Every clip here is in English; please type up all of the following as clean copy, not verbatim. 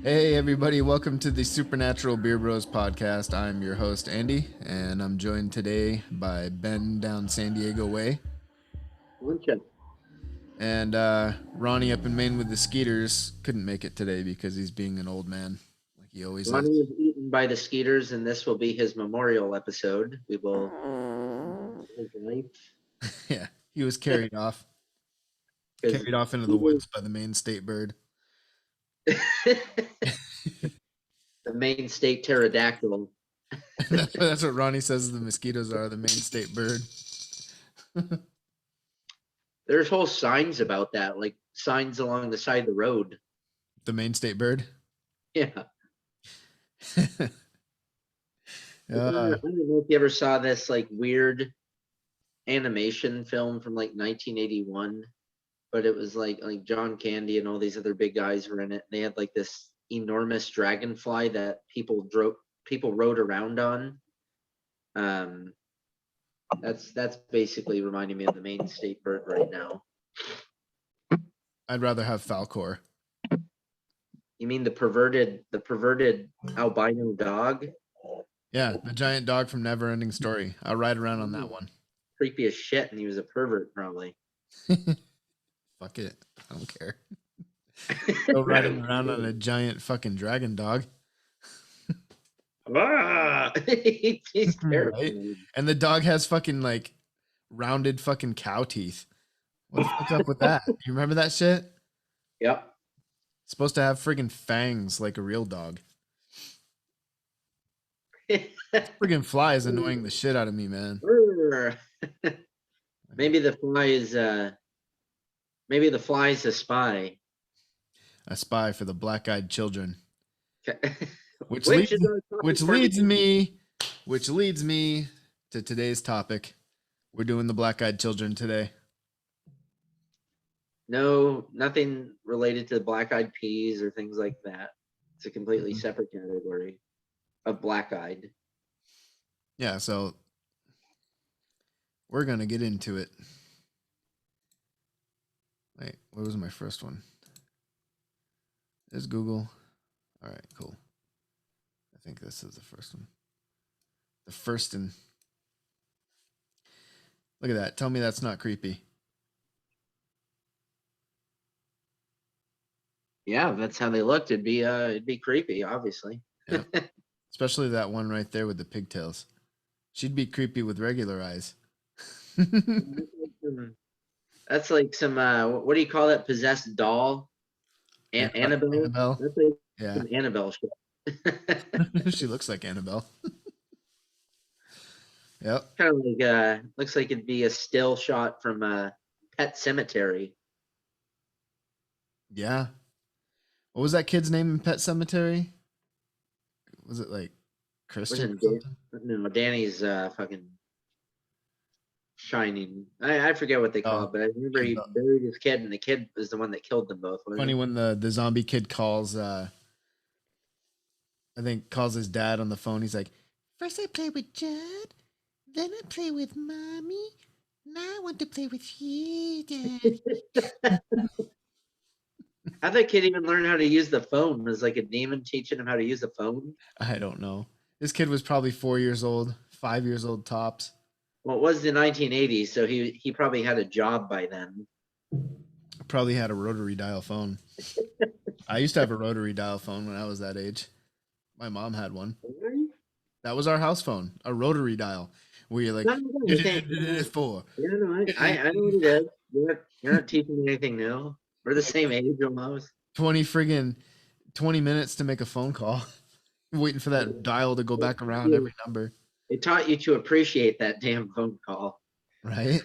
Hey, everybody, welcome to the Supernatural Beer Bros podcast. I'm your host, Andy, and I'm joined today by Ben down San Diego way Luncheon. and Ronnie up in Maine with the Skeeters. Couldn't make it today because he's being an old man, like he always is. Ronnie was eaten by the Skeeters, and this will be his memorial episode. We will his life. Yeah, he was carried off Because into the woods by the Maine state bird. the Maine state pterodactyl. That's what Ronnie says the mosquitoes are, the Maine state bird. There's whole signs about that, like signs along the side of the road. The Maine state bird? Yeah. uh, I don't know if you ever saw this like weird animation film from like 1981, but it was like John Candy and all these other big guys were in it. They had like this enormous dragonfly that people rode around on. That's basically reminding me of the Maine state bird right now. I'd rather have Falcor. You mean the perverted albino dog? Yeah, the giant dog from Neverending Story. I'll ride around on that one. Creepy as shit, and he was a pervert probably. Fuck it. I don't care. Go riding around on a giant fucking dragon dog. He's terrible. Right? And the dog has fucking like rounded fucking cow teeth. What the fuck's up with that? You remember that shit? Yep. It's supposed to have friggin' fangs like a real dog. Friggin' fly is annoying the shit out of me, man. Maybe the fly's a spy. A spy for the black-eyed children. Which leads me to today's topic. We're doing the black-eyed children today. No, nothing related to black-eyed peas or things like that. It's a completely separate category of black-eyed. Yeah, so we're gonna get into it. Wait, what was my first one? Is Google? All right, cool. I think this is the first one. The first and look at that. Tell me that's not creepy. Yeah, that's how they looked. It'd be creepy, obviously. Yeah. Especially that one right there with the pigtails. She'd be creepy with regular eyes. That's like some what do you call that possessed doll? Annabelle. Annabelle. That's like Yeah. some Annabelle shit. She looks like Annabelle. Yep. Kind of like looks like it'd be a still shot from Pet Cemetery. Yeah. What was that kid's name in Pet Cemetery? Was it like Christian? No, Danny's fucking Shining. I forget what they call it, but I remember he buried his kid, and the kid was the one that killed them both. Funny when the zombie kid calls, I think calls his dad on the phone. He's like, "First I play with Judd, then I play with Mommy. Now I want to play with you, Dad." How'd that kid even learn how to use the phone? Was like a demon teaching him how to use the phone? I don't know. This kid was probably 4 years old, 5 years old tops. Well, it was the 1980s, so he probably had a job by then. Probably had a rotary dial phone. I used to have a rotary dial phone when I was that age. My mom had one. That was our house phone, a rotary dial. Where you're like, four. Yeah, no, I know what it is. You're not teaching me anything new. We're the same age almost. 20 minutes to make a phone call. Waiting for that dial to go back around every number. It taught you to appreciate that damn phone call. Right?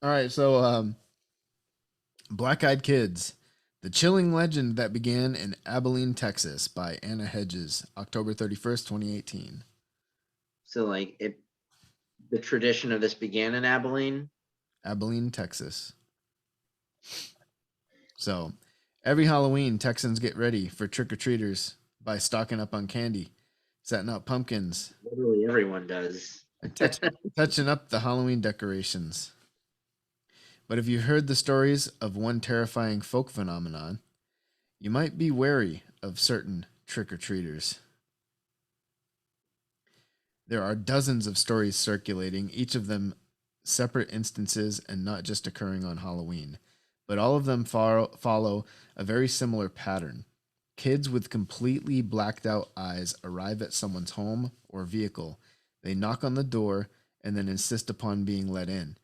All right, so Black Eyed Kids, the chilling legend that began in Abilene, Texas by Anna Hedges, October 31st, 2018. So like the tradition of this began in Abilene? Abilene, Texas. So every Halloween, Texans get ready for trick-or-treaters by stocking up on candy, setting out pumpkins. Literally everyone does. touching up the Halloween decorations. But if you've heard the stories of one terrifying folk phenomenon, You might be wary of certain trick-or-treaters. There are dozens of stories circulating, each of them separate instances and not just occurring on Halloween. But all of them follow a very similar pattern. Kids with completely blacked out eyes arrive at someone's home or vehicle. They knock on the door and then insist upon being let in.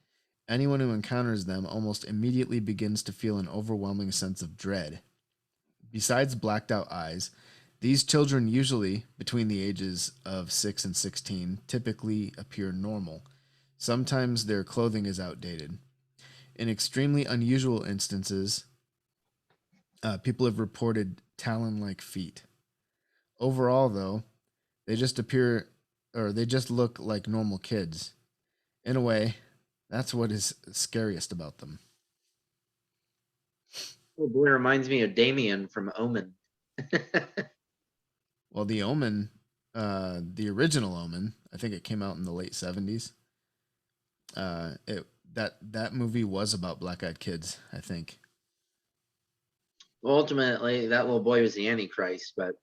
Anyone who encounters them almost immediately begins to feel an overwhelming sense of dread. Besides blacked out eyes, these children, usually between the ages of 6 and 16, typically appear normal. Sometimes their clothing is outdated. In extremely unusual instances, people have reported talon like feet. Overall, though, they just appear or they just look like normal kids. In a way, that's what is scariest about them. Oh boy, reminds me of Damien from Omen. Well, the Omen, the original Omen, I think it came out in the late 70s. It that movie was about black-eyed kids, I think. Well, ultimately, that little boy was the Antichrist, but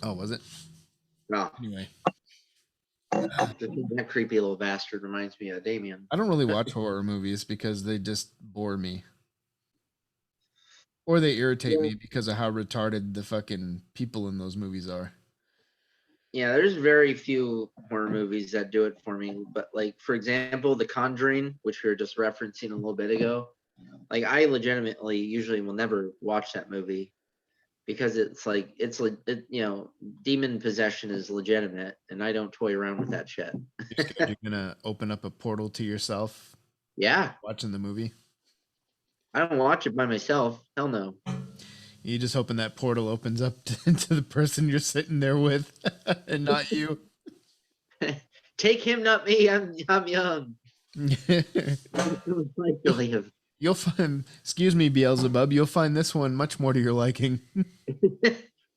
Oh, was it? no, Anyway, that creepy little bastard reminds me of Damien. I don't really watch horror movies because they just bore me. Or they irritate Yeah. me because of how retarded the fucking people in those movies are. Yeah, there's very few horror movies that do it for me. But like, for example, The Conjuring, which we were just referencing a little bit ago, like I legitimately usually will never watch that movie because it's like demon possession is legitimate, and I don't toy around with that shit. You're scared you're gonna open up a portal to yourself Yeah, watching the movie. I don't watch it by myself. Hell no. You just hoping that portal opens up to the person you're sitting there with, and not you. Take him, not me. I'm young. Like to live. You'll find, excuse me, Beelzebub, you'll find this one much more to your liking.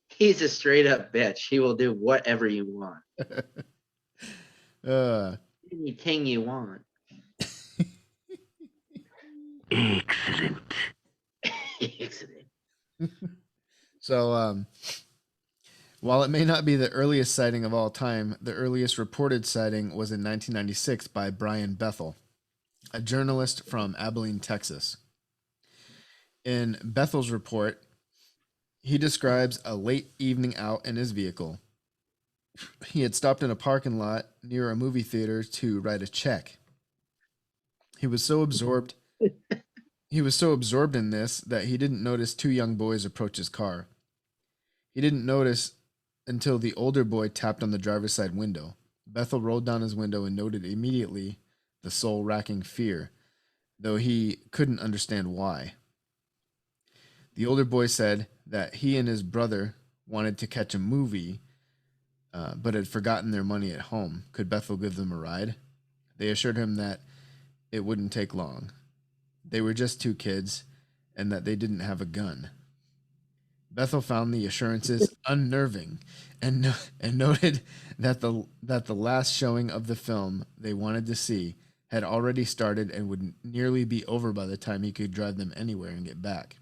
He's a straight up bitch. He will do whatever you want. uh, Anything you want. Excellent. Excellent. so, while it may not be the earliest sighting of all time, the earliest reported sighting was in 1996 by Brian Bethel, a journalist from Abilene, Texas. In Bethel's report, he describes a late evening out in his vehicle. He had stopped in a parking lot near a movie theater to write a check. He was so absorbed he was so absorbed in this that he didn't notice two young boys approach his car. He didn't notice until the older boy tapped on the driver's side window. Bethel rolled down his window and noted immediately the soul-racking fear, though he couldn't understand why. The older boy said that he and his brother wanted to catch a movie, but had forgotten their money at home. Could Bethel give them a ride? They assured him that it wouldn't take long. They were just two kids, and that they didn't have a gun. Bethel found the assurances unnerving, and noted that the last showing of the film they wanted to see had already started and would nearly be over by the time he could drive them anywhere and get back.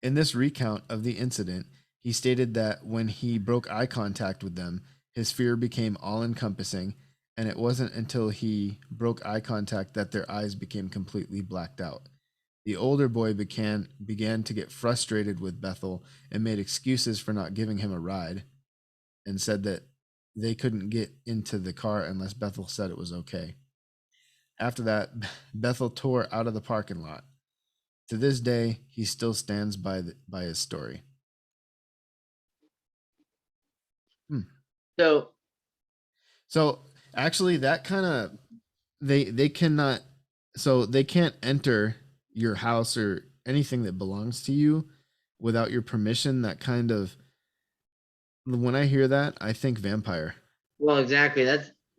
In this recount of the incident, he stated that when he broke eye contact with them, his fear became all encompassing, and it wasn't until he broke eye contact that their eyes became completely blacked out. The older boy began to get frustrated with Bethel and made excuses for not giving him a ride, and said that they couldn't get into the car unless Bethel said it was okay. After that, Bethel tore out of the parking lot. To this day, he still stands by his story. Hmm. So So actually, that kind of they cannot, so they can't enter your house or anything that belongs to you without your permission. That kind of, when I hear that, I think vampire well, exactly.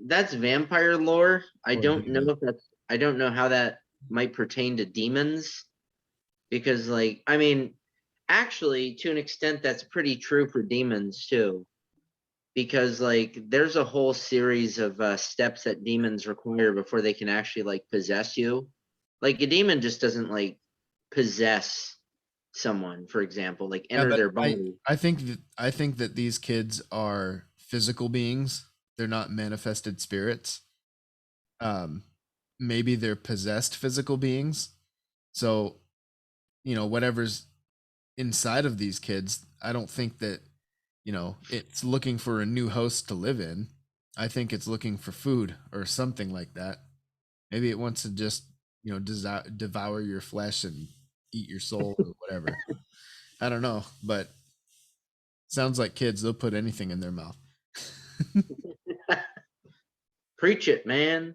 That's vampire lore. I or don't know demon. if that's I don't know how that might pertain to demons because like I mean actually to an extent that's pretty true for demons too because like there's a whole series of steps that demons require before they can actually like possess you. Like a demon just doesn't like possess someone, for example, like Yeah, enter but their body. I think that these kids are physical beings. They're not manifested spirits. Um, maybe they're possessed physical beings. So, whatever's inside of these kids, I don't think that, it's looking for a new host to live in. I think it's looking for food or something like that. Maybe it wants to just, devour your flesh and eat your soul or whatever. I don't know, but sounds like kids, they'll put anything in their mouth. Preach it, man.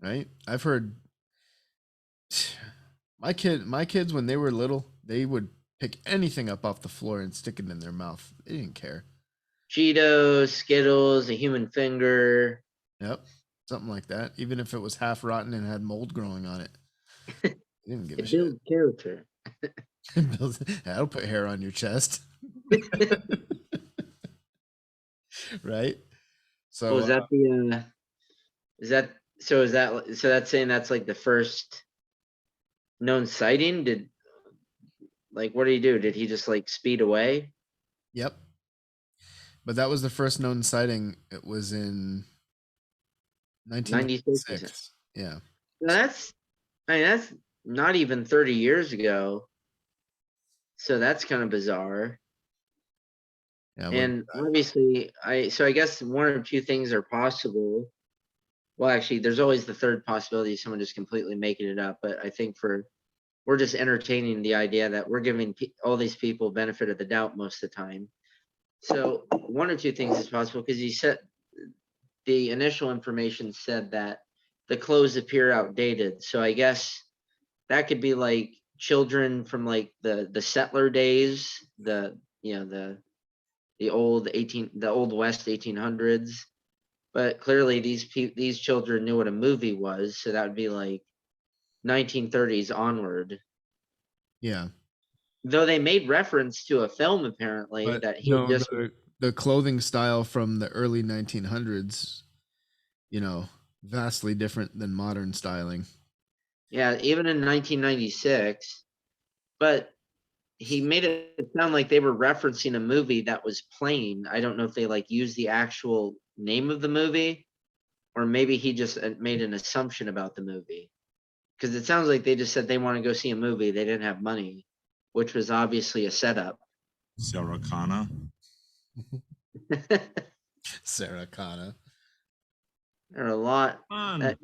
Right? I've heard my kids when they were little, they would pick anything up off the floor and stick it in their mouth. They didn't care. Cheetos, Skittles, a human finger. Yep. Something like that. Even if it was half rotten and had mold growing on it. They didn't give a It shit. builds character. That'll put hair on your chest. Right? Oh, So is that the is that is that so that's saying that's like the first known sighting? Did like what did he do? Did he just like speed away? yep. But that was the first known sighting. It was in 96. So 1996. Yeah. that's I mean that's not even 30 years ago. So that's kind of bizarre. Yeah, look And obviously I guess one or two things are possible. Well, actually, there's always the third possibility of someone just completely making it up. But I think we're just entertaining the idea that we're giving all these people benefit of the doubt most of the time. So one or two things is possible because he said the initial information said that the clothes appear outdated. So I guess that could be like children from like the settler days, the old West 1800s. But clearly these children knew what a movie was, so that would be like 1930s onward. yeah. Though they made reference to a film apparently But that he no, just the clothing style from the early 1900s, vastly different than modern styling. yeah, even in 1996, but he made it sound like they were referencing a movie that was playing. I don't know if they like used the actual name of the movie or maybe he just made an assumption about the movie. Because it sounds like they just said they want to go see a movie. They didn't have money, which was obviously a setup. Sarah Connor. Sarah Connor. There are a lot that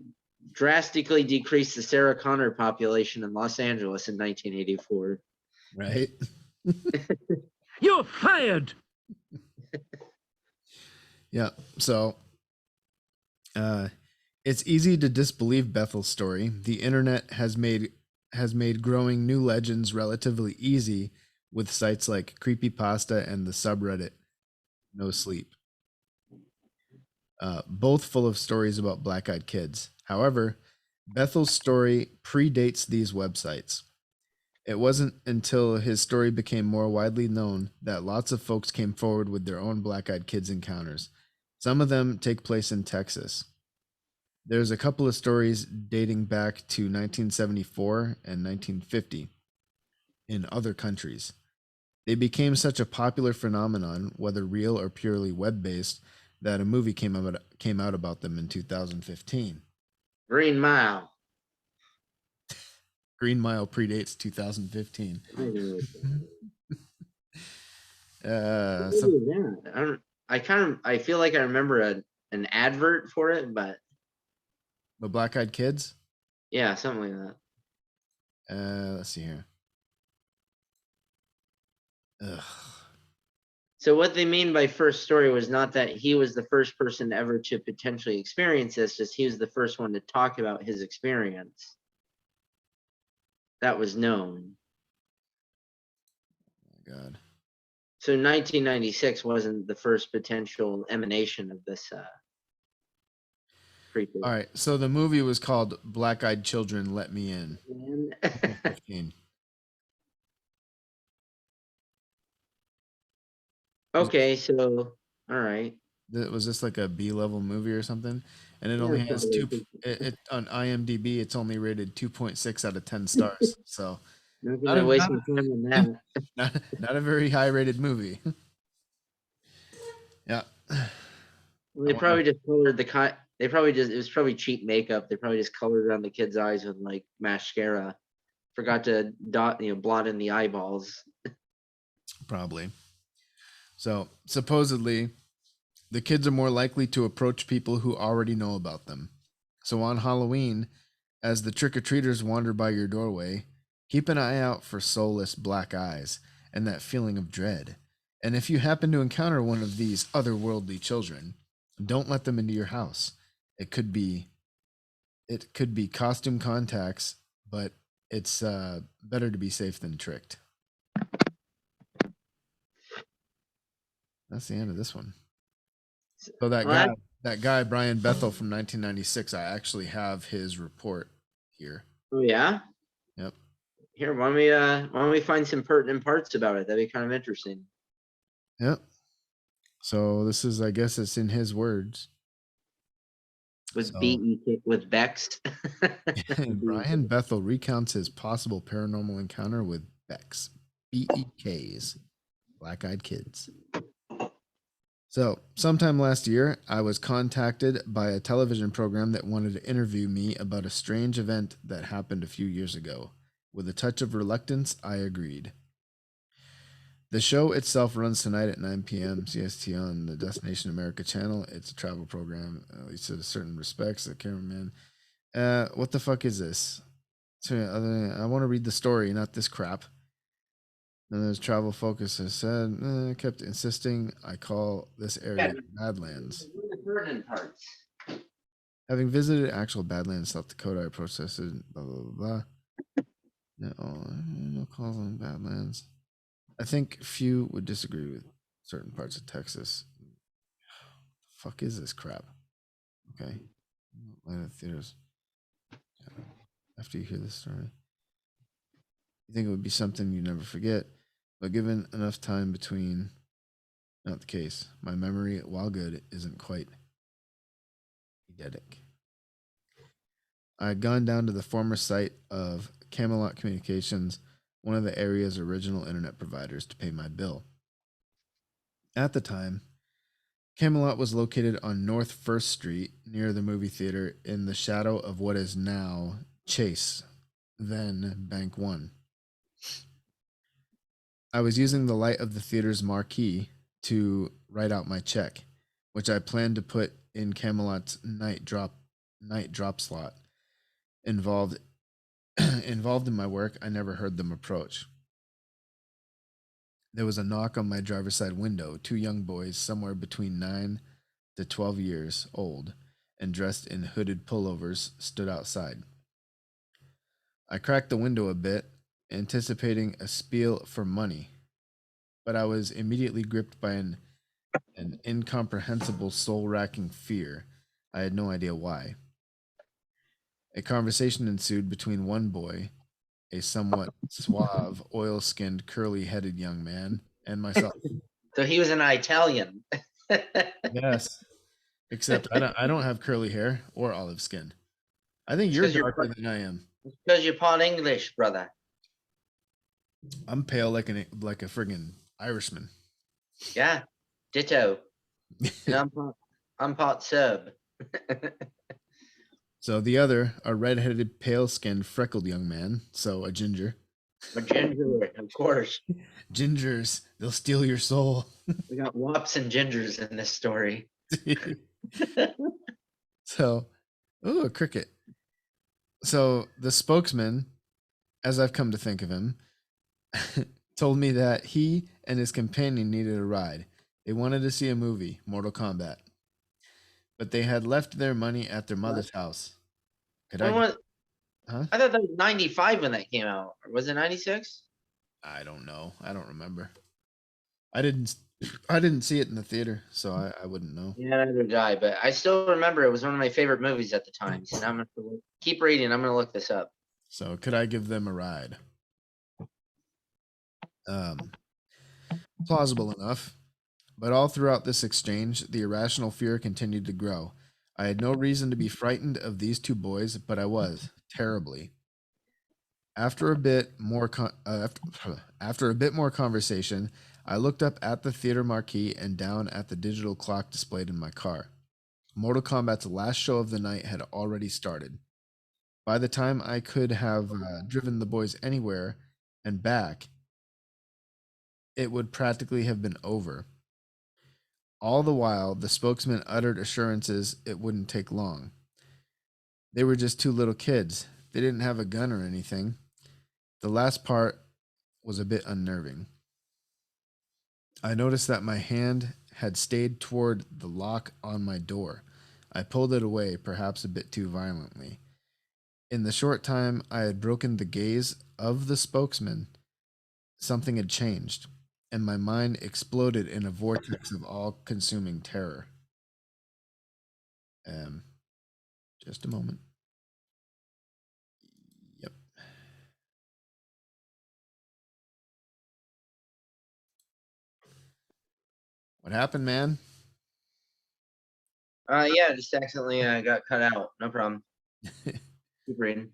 drastically decreased the Sarah Connor population in Los Angeles in 1984. Right? You're fired. Yeah. So it's easy to disbelieve Bethel's story. The internet has made growing new legends relatively easy with sites like Creepypasta and the subreddit No Sleep. Both full of stories about black-eyed kids. However, Bethel's story predates these websites. It wasn't until his story became more widely known that lots of folks came forward with their own black-eyed kids encounters. Some of them take place in Texas. There's a couple of stories dating back to 1974 and 1950 in other countries. They became such a popular phenomenon, whether real or purely web-based, that a movie came out about them in 2015. Green Mile. Green Mile predates 2015. I know. I feel like I remember an advert for it, but The Black Eyed Kids. yeah, something like that. Let's see here. Ugh. So what they mean by first story was not that he was the first person ever to potentially experience this, just he was the first one to talk about his experience. That was known. Oh my God. So 1996 wasn't the first potential emanation of this creature. All right. So the movie was called Black Eyed Children Let Me In. 2015. Okay, so all right. Was this like a B-level movie or something? And it only Yeah, has probably. it on IMDb. It's only rated 2.6 out of 10 stars. So Not not gonna a, waste not, my time on that. not a very high rated movie. Yeah. Well, I they wanna, probably just colored the cut. They probably just, it was probably cheap makeup. They probably just colored around the kid's eyes with like mascara. Forgot to blot in the eyeballs. probably. So supposedly, the kids are more likely to approach people who already know about them. So on Halloween, as the trick or treaters wander by your doorway, keep an eye out for soulless black eyes and that feeling of dread. And if you happen to encounter one of these otherworldly children, don't let them into your house. It could be costume contacts, but it's better to be safe than tricked. That's the end of this one. So Well, that guy Brian Bethel from 1996, I actually have his report here. oh yeah. Yep. Here, why don't we find some pertinent parts about it? That'd be kind of interesting. Yep. So this is, I guess, it's in his words. With So with Bex. Brian Bethel recounts his possible paranormal encounter with Bex, BEKs, black-eyed kids. So, sometime last year, I was contacted by a television program that wanted to interview me about a strange event that happened a few years ago. With a touch of reluctance, I agreed. The show itself runs tonight at 9 p.m. CST on the Destination America channel. It's a travel program, at least in certain respects. The cameraman. What the fuck is this? So, I want to read the story, not this crap. And there's travel focus. I said, kept insisting I call this area Badlands. The pertinent parts. Having visited actual Badlands, South Dakota, I processed blah, blah, blah, blah. No calls on Badlands. I think few would disagree with certain parts of Texas. The fuck is this crap? Okay. Atlanta theaters. After you hear this story, you think it would be something you never forget, but given enough time between, not the case. My memory, while good, isn't quite eidetic. I had gone down to the former site of Camelot Communications, one of the area's original internet providers, to pay my bill. At the time, Camelot was located on North First Street near the movie theater in the shadow of what is now Chase, then Bank One. I was using the light of the theater's marquee to write out my check, which I planned to put in Camelot's night drop slot. Involved in my work, I never heard them approach. There was a knock on my driver's side window. Two young boys, somewhere between 9 to 12 years old, and dressed in hooded pullovers, stood outside. I cracked the window a bit, anticipating a spiel for money, but I was immediately gripped by an incomprehensible, soul-racking fear. I had no idea why. A conversation ensued between one boy, a somewhat suave, oil-skinned, curly-headed young man, and myself. So he was an Italian. Yes, except I don't have curly hair or olive skin. I think you're darker than I am. Because you're part English, brother. I'm pale like a friggin' Irishman. Yeah, ditto. And I'm part Serb. So the other, a red-headed, pale-skinned, freckled young man, so a ginger. A ginger, of course. Gingers, they'll steal your soul. We got wops and gingers in this story. So, ooh, a cricket. So the spokesman, as I've come to think of him, told me that he and his companion needed a ride. They wanted to see a movie, Mortal Kombat, but they had left their money at their mother's house. Huh? Huh? I thought that was 95 when that came out. Or was it 96? I don't know. I don't remember. I didn't see it in the theater, so I wouldn't know. Yeah, neither did I, but I still remember it was one of my favorite movies at the time. So now I'm gonna keep reading. I'm gonna look this up. So could I give them a ride? Plausible enough, But all throughout this exchange, the irrational fear continued to grow. I had no reason to be frightened of these two boys, but I was, terribly. After a bit more after a bit more conversation, I looked up at the theater marquee and down at the digital clock displayed in my car. Mortal Kombat's last show of the night had already started. By the time I could have driven the boys anywhere and back, it would practically have been over. All the while, the spokesman uttered assurances it wouldn't take long. They were just two little kids. They didn't have a gun or anything. The last part was a bit unnerving. I noticed that my hand had stayed toward the lock on my door. I pulled it away, perhaps a bit too violently. In the short time I had broken the gaze of the spokesman, something had changed, and my mind exploded in a vortex of all consuming terror. Um, just a moment. Yep. What happened, man? Yeah, just accidentally got cut out. No problem. Keep reading.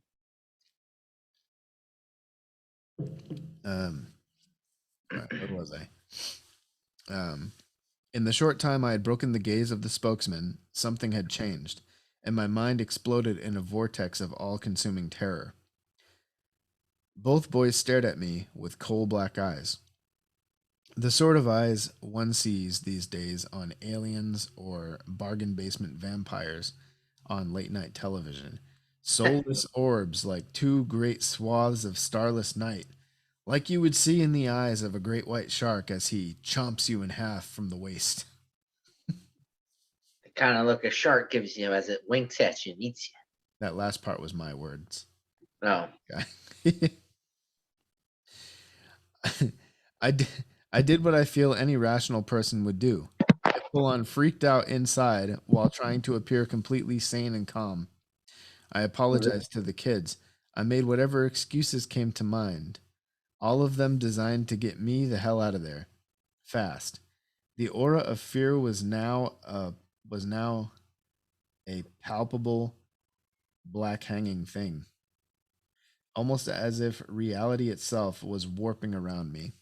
Where was I? In the short time I had broken the gaze of the spokesman, something had changed, and my mind exploded in a vortex of all consuming terror. Both boys stared at me with coal black eyes. The sort of eyes one sees these days on aliens or bargain basement vampires on late night television. Soulless orbs like two great swaths of starless night, like you would see in the eyes of a great white shark as he chomps you in half from the waist. The kind of look a shark gives you as it winks at you and eats That last part was my words. you. No. Okay. I did, I did what I feel any rational person would do. I full on freaked out inside while trying to appear completely sane and calm. I apologized to the kids. I made whatever excuses came to mind, all of them designed to get me the hell out of there, fast. The aura of fear was now a palpable black hanging thing, almost as if reality itself was warping around me.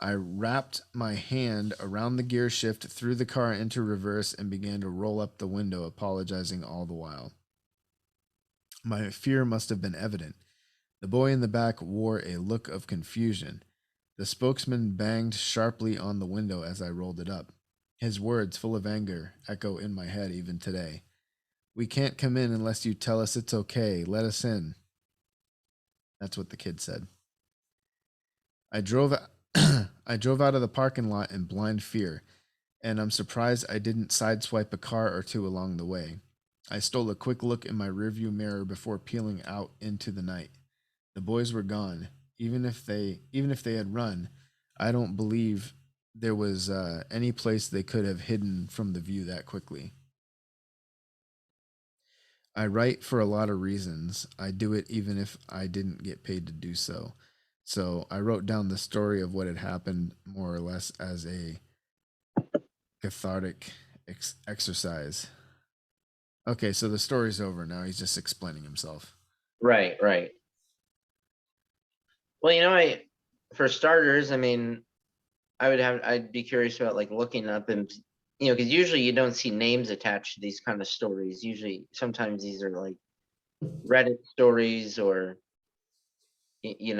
I wrapped my hand around the gear shift, threw the car into reverse, and began to roll up the window, apologizing all the while. My fear must have been evident. The boy in the back wore a look of confusion. The spokesman banged sharply on the window as I rolled it up. His words, full of anger, echo in my head even today. "We can't come in unless you tell us it's okay. Let us in." That's what the kid said. I drove I drove out of the parking lot in blind fear, and I'm surprised I didn't sideswipe a car or two along the way. I stole a quick look in my rearview mirror before peeling out into the night. The boys were gone. Even if they had run, I don't believe there was any place they could have hidden from the view that quickly. I write for a lot of reasons. I do it even if I didn't get paid to do so. So I wrote down the story of what had happened more or less as a cathartic exercise. Okay, so the story's over now. He's just explaining himself. Right, right. Well, for starters, I'd be curious about like looking up and because usually you don't see names attached to these kind of stories. Usually, sometimes these are like Reddit stories or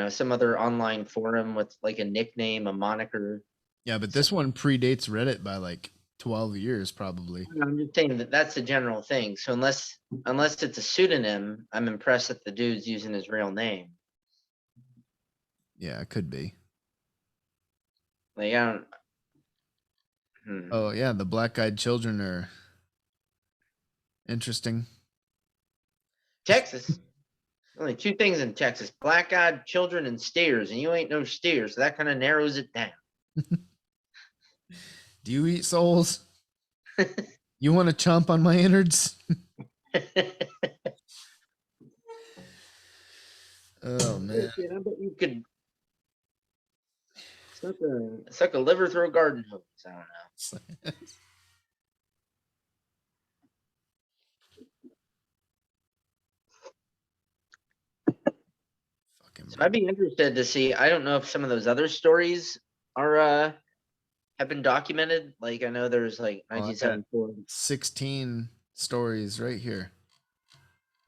some other online forum with like a nickname, a moniker. Yeah, but this one predates Reddit by like 12 years, probably. I'm just saying that that's a general thing. So unless it's a pseudonym, I'm impressed that the dude's using his real name. Yeah, it could be. Like I don't. Oh, yeah, the black eyed children are interesting. Texas. Only two things in Texas: black-eyed children and steers, and you ain't no steer, so that kind of narrows it down. Do you eat souls? You want to chomp on my innards? Oh man! I bet you could suck a liver through a garden hose. I don't know. Fucking So I'd be interested to see. I don't know if some of those other stories are have been documented. Like I know there's like Oh, I got 1974. 16 stories right here.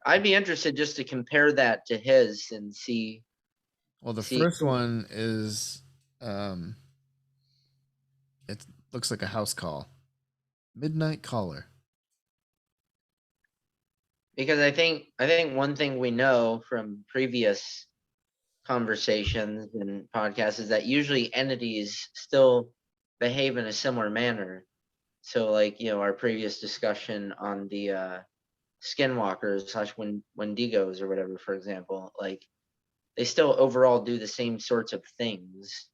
I'd be interested just to compare that to his and see. Well, the first one is it looks like a house call. Midnight caller. Because I think one thing we know from previous conversations and podcasts is that usually entities still behave in a similar manner. So like, our previous discussion on the skinwalkers slash wendigos or whatever, for example, like they still overall do the same sorts of things.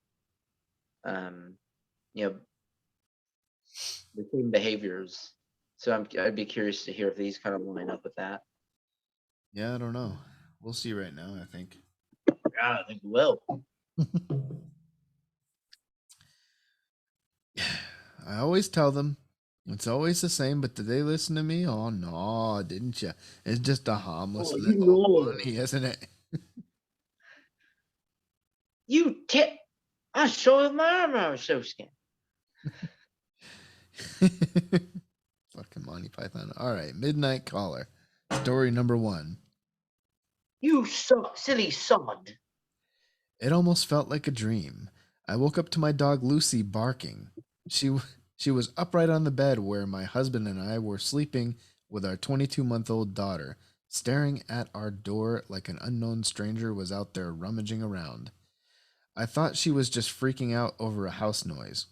You know, the same behaviors. So I'd be curious to hear if these kind of line up with that. Yeah, I don't know. We'll see right now, I think. Yeah, I think we will. I always tell them it's always the same, but did they listen to me? Oh no, didn't you? It's just a harmless little bunny, isn't it? You tip. I saw my arm. I was so scared. Fucking Monty Python. All right, Midnight Caller. Story number 1. You silly sod. It almost felt like a dream. I woke up to my dog Lucy barking. She was upright on the bed where my husband and I were sleeping with our 22-month-old daughter, staring at our door like an unknown stranger was out there rummaging around. I thought she was just freaking out over a house noise.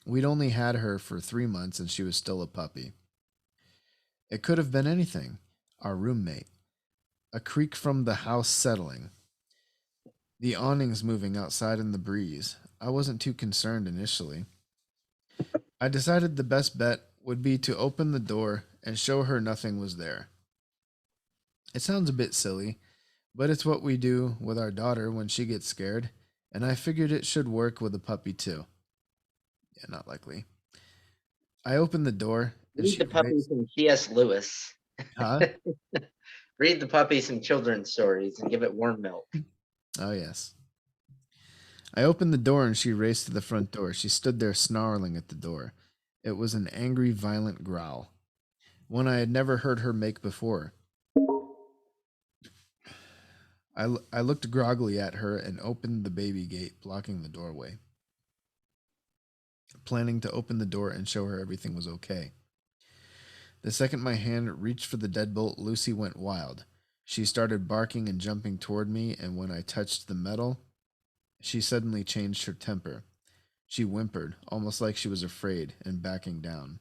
We'd only had her for 3 months and she was still a puppy. It could have been anything. Our roommate. A creak from the house settling. The awnings moving outside in the breeze. I wasn't too concerned initially. I decided the best bet would be to open the door and show her nothing was there. It sounds a bit silly, but it's what we do with our daughter when she gets scared, and I figured it should work with a puppy too. Yeah, not likely. I opened the door and Read she the puppy raised. some C.S. Lewis. Huh? Read the puppy some children's stories and give it warm milk. Oh, yes. I opened the door and she raced to the front door. She stood there snarling at the door. It was an angry, violent growl, one I had never heard her make before. I looked groggily at her and opened the baby gate, blocking the doorway, planning to open the door and show her everything was okay. The second my hand reached for the deadbolt, Lucy went wild. She started barking and jumping toward me, and when I touched the metal, she suddenly changed her temper. She whimpered, almost like she was afraid, and backing down.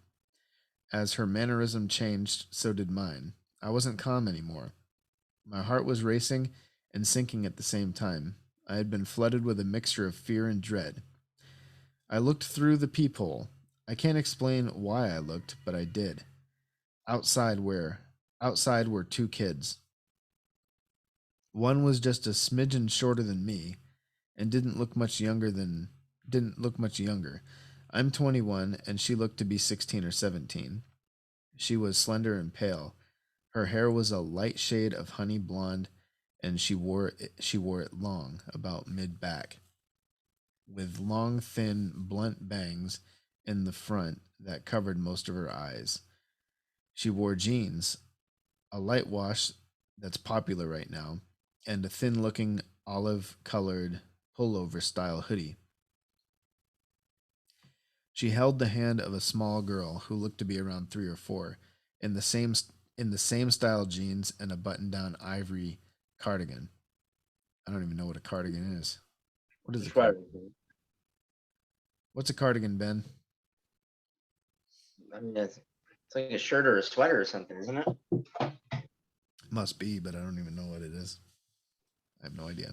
As her mannerism changed, so did mine. I wasn't calm anymore. My heart was racing and sinking at the same time. I had been flooded with a mixture of fear and dread. I looked through the peephole. I can't explain why I looked, but I did. Outside where? Outside were 2 kids. One was just a smidgen shorter than me and didn't look much younger. I'm 21 and she looked to be 16 or 17. She was slender and pale. Her hair was a light shade of honey blonde and she wore it long, about mid back, with long thin blunt bangs in the front that covered most of her eyes. She wore jeans, a light wash that's popular right now, and a thin looking olive colored pullover style hoodie. She held the hand of a small girl who looked to be around 3 or 4, in the same style jeans and a button-down ivory cardigan. I don't even know what a cardigan is. What is a cardigan? What's a cardigan, Ben? I mean, it's like a shirt or a sweater or something, isn't it? Must be, but I don't even know what it is. I have no idea.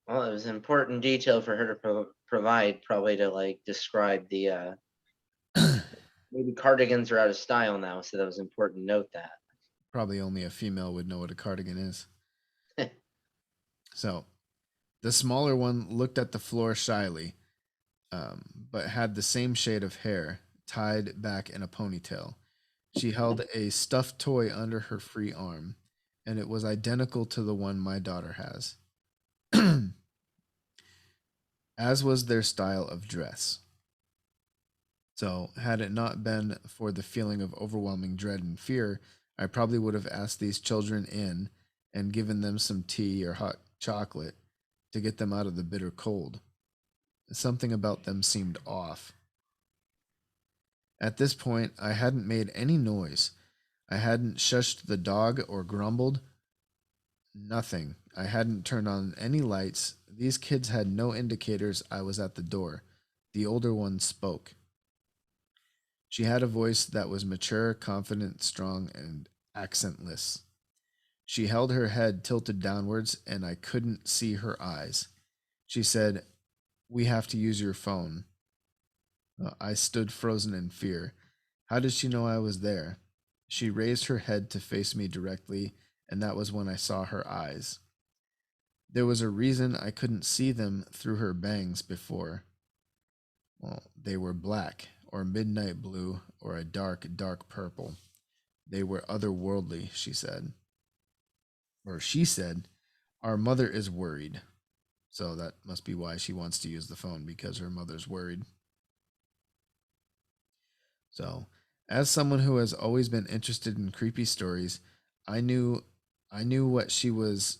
Well, it was an important detail for her to provide, probably to like describe the. Maybe cardigans are out of style now, so that was important to note that. Probably only a female would know what a cardigan is. So, the smaller one looked at the floor shyly. but had the same shade of hair, tied back in a ponytail. She held a stuffed toy under her free arm, and it was identical to the one my daughter has, as was their style of dress. So, had it not been for the feeling of overwhelming dread and fear, I probably would have asked these children in and given them some tea or hot chocolate to get them out of the bitter cold. Something about them seemed off. At this point, I hadn't made any noise. I hadn't shushed the dog or grumbled. Nothing. I hadn't turned on any lights. These kids had no indicators I was at the door. The older one spoke. She had a voice that was mature, confident, strong, and accentless. She held her head tilted downwards, and I couldn't see her eyes. She said, "We have to use your phone." I stood frozen in fear. How did she know I was there? She raised her head to face me directly, and that was when I saw her eyes. There was a reason I couldn't see them through her bangs before. Well, they were black, or midnight blue, or a dark, dark purple. They were otherworldly, she said. Or she said, "Our mother is worried." So that must be why she wants to use the phone, because her mother's worried. So, as someone who has always been interested in creepy stories, I knew I knew what she was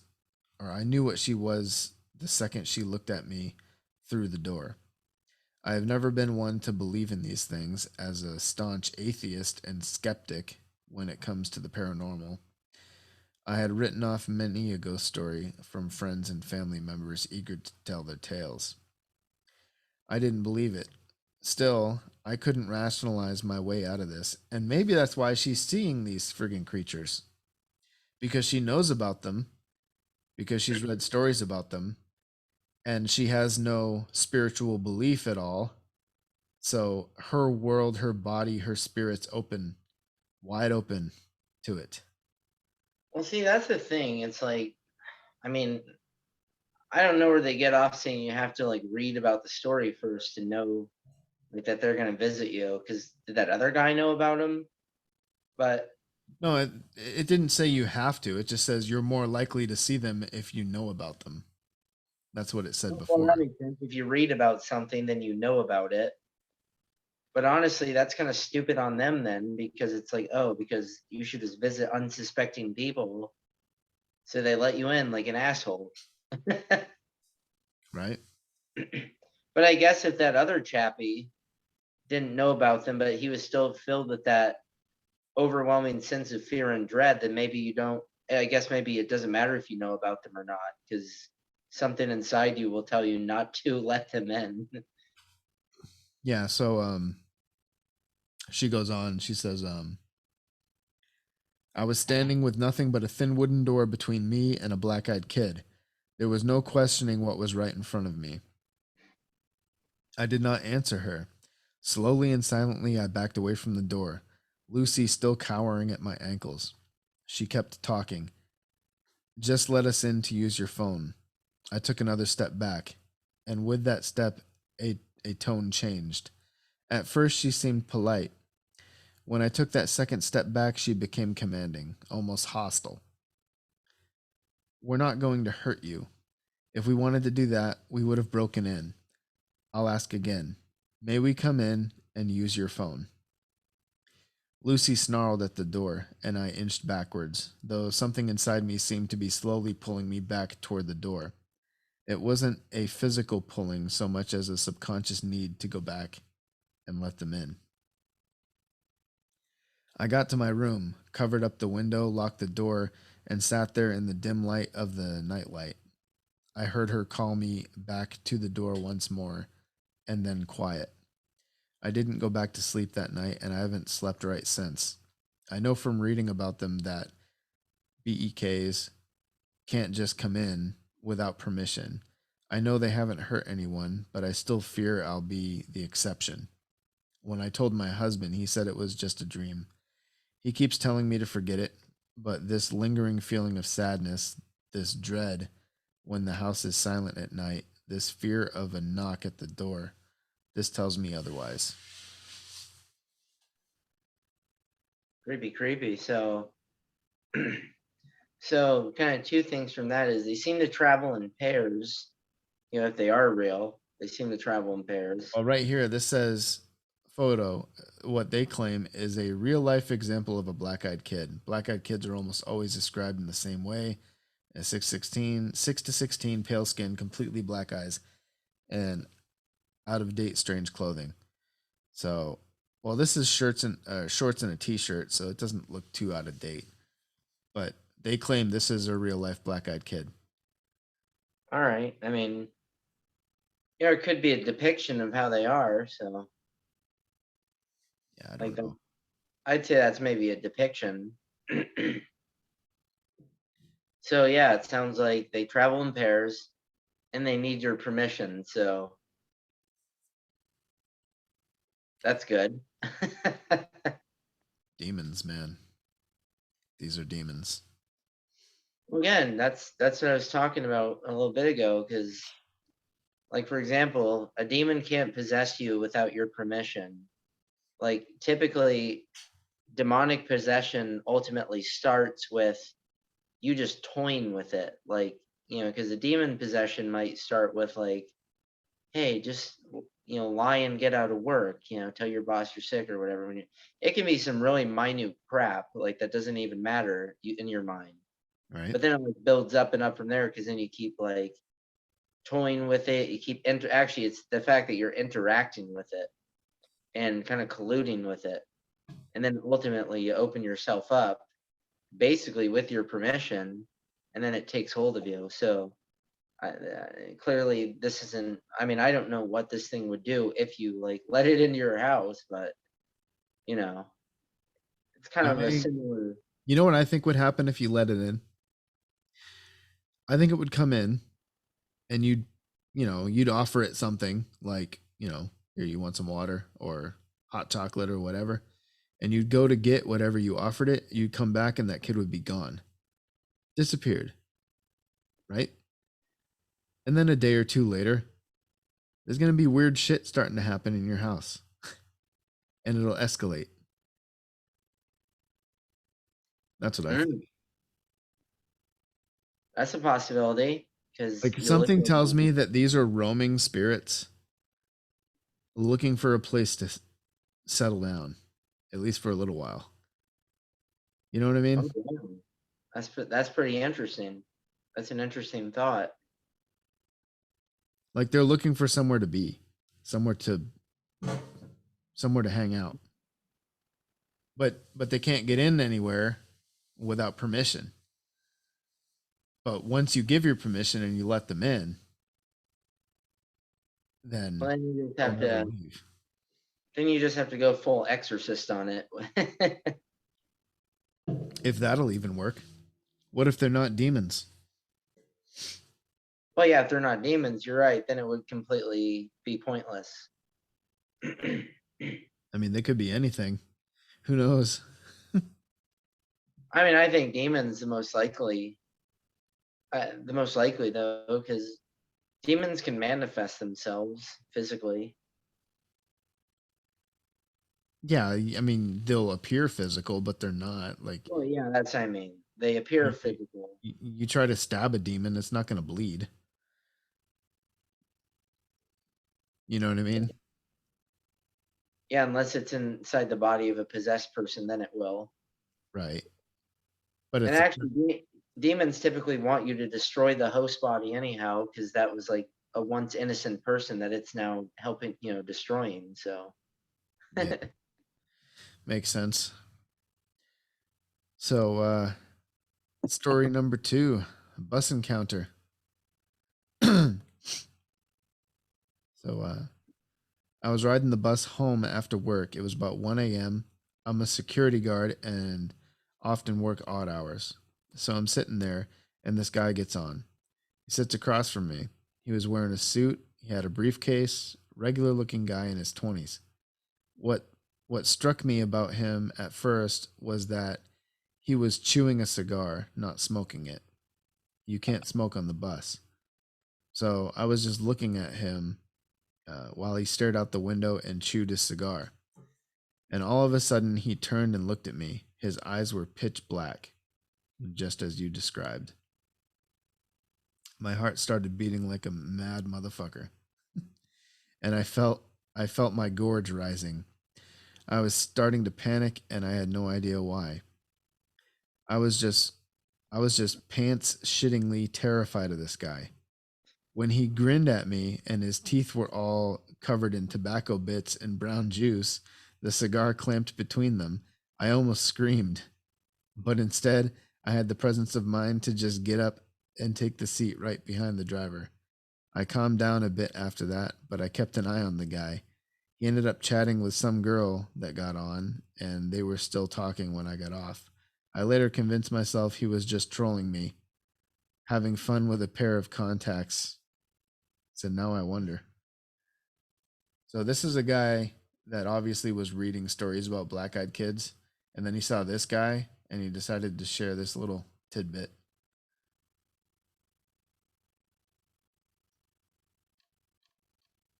I knew what she was the second she looked at me through the door. I have never been one to believe in these things as a staunch atheist and skeptic when it comes to the paranormal. I had written off many a ghost story from friends and family members eager to tell their tales. I didn't believe it. Still, I couldn't rationalize my way out of this, and maybe that's why she's seeing these friggin' creatures. Because she knows about them, because she's read stories about them, and she has no spiritual belief at all. So her world, her body, her spirit's open, wide open to it. Well, see, that's the thing. It's like, I mean, I don't know where they get off saying you have to like read about the story first to know like that they're gonna visit you. Because did that other guy know about him? But No, it didn't say you have to. It just says you're more likely to see them if you know about them. That's what it said well, that before. makes sense. If you read about something, then you know about it. But honestly, that's kind of stupid on them then, because it's like, oh, because you should just visit unsuspecting people, so they let you in like an asshole. Right? But I guess if that other chappie didn't know about them, but he was still filled with that overwhelming sense of fear and dread, then maybe you don't. I guess maybe it doesn't matter if you know about them or not, because something inside you will tell you not to let them in. Yeah, so she goes on, she says, "I was standing with nothing but a thin wooden door between me and a black-eyed kid. There was no questioning what was right in front of me. I did not answer her. Slowly and silently, I backed away from the door, Lucy still cowering at my ankles. She kept talking. "Just let us in to use your phone." I took another step back, and with that step, a tone changed. At first, she seemed polite. When I took that second step back, she became commanding, almost hostile. "We're not going to hurt you. If we wanted to do that, we would have broken in. I'll ask again. May we come in and use your phone?" Lucy snarled at the door, and I inched backwards, though something inside me seemed to be slowly pulling me back toward the door. It wasn't a physical pulling so much as a subconscious need to go back and let them in. I got to my room, covered up the window, locked the door, and sat there in the dim light of the nightlight. I heard her call me back to the door once more, and then quiet. I didn't go back to sleep that night, and I haven't slept right since. I know from reading about them that BEKs can't just come in without permission. I know they haven't hurt anyone, but I still fear I'll be the exception. When I told my husband, he said it was just a dream. He keeps telling me to forget it, but this lingering feeling of sadness, this dread when the house is silent at night, this fear of a knock at the door, This tells me otherwise. Creepy. So, so kind of two things from that is they seem to travel in pairs. You know, if they are real, they seem to travel in pairs. Well, right here, this says photo. What they claim is a real life example of a black eyed kid. Black eyed kids are almost always described in the same way. 6 to 16, pale skin, completely black eyes, and out of date, strange clothing. So, well, this is shorts and a t-shirt, so it doesn't look too out of date. But they claim this is a real life black eyed kid. All right. I mean, you know, it could be a depiction of how they are. So, Yeah, I don't know. I'd say that's maybe a depiction. So yeah, it sounds like they travel in pairs and they need your permission. So that's good. Demons, man. These are demons. Well, again, that's what I was talking about a little bit ago. Because, like for example, a demon can't possess you without your permission. Like typically, demonic possession ultimately starts with you just toying with it. Like, you know, because a demon possession might start with like, hey, just, you know, lie and get out of work, you know, tell your boss you're sick or whatever. It can be some really minute crap like that doesn't even matter in your mind. Right. But then it like builds up and up from there because then you keep like toying with it. You keep actually it's the fact that you're interacting with it and kind of colluding with it. And then ultimately you open yourself up basically with your permission, and then it takes hold of you. So clearly this isn't, I mean, I don't know what this thing would do if you like let it into your house, but you know, it's kind of a similar. You know what I think would happen if you let it in? I think it would come in and you'd offer it something like, here, you want some water or hot chocolate or whatever. And you'd go to get whatever you offered it. You'd come back and that kid would be gone. Disappeared. Right? And then a day or two later, there's going to be weird shit starting to happen in your house. And it'll escalate. That's what I think. That's a possibility because Like something tells me that these are roaming spirits looking for a place to settle down, at least for a little while. You know what I mean? That's pretty interesting. That's an interesting thought. Like they're looking for somewhere to be, somewhere to hang out. But they can't get in anywhere without permission. But once you give your permission and you let them in, then you just have to leave. Then you just have to go full exorcist on it. If that'll even work. What if they're not demons? Well, yeah, if they're not demons, you're right. Then it would completely be pointless. I mean, they could be anything. Who knows? I mean, I think demons the most likely. Though, because demons can manifest themselves physically. Yeah, I mean, they'll appear physical, but they're not. Like, well, yeah, that's what I mean. They appear physical. You try to stab a demon, it's not going to bleed. You know what I mean? Yeah, unless it's inside the body of a possessed person, then it will. Right. But and actually, demons typically want you to destroy the host body anyhow, because that was like a once innocent person that it's now helping, destroying. So yeah. Makes sense. So, story number 2, bus encounter. So, I was riding the bus home after work. It was about 1 a.m. I'm a security guard and often work odd hours. So I'm sitting there and this guy gets on. He sits across from me. He was wearing a suit. He had a briefcase, regular looking guy in his 20s. What struck me about him at first was that he was chewing a cigar, not smoking it. You can't smoke on the bus. So I was just looking at him while he stared out the window and chewed his cigar. And all of a sudden, he turned and looked at me. His eyes were pitch black, just as you described. My heart started beating like a mad motherfucker, and I felt my gorge rising. I was starting to panic, and I had no idea why. I was just I was just pants shittingly terrified of this guy. When he grinned at me and his teeth were all covered in tobacco bits and brown juice, the cigar clamped between them, I almost screamed. But instead, I had the presence of mind to just get up and take the seat right behind the driver. I calmed down a bit after that, but I kept an eye on the guy. He ended up chatting with some girl that got on, and they were still talking when I got off. I later convinced myself he was just trolling me, having fun with a pair of contacts. So now I wonder. So this is a guy that obviously was reading stories about black-eyed kids, and then he saw this guy, and he decided to share this little tidbit.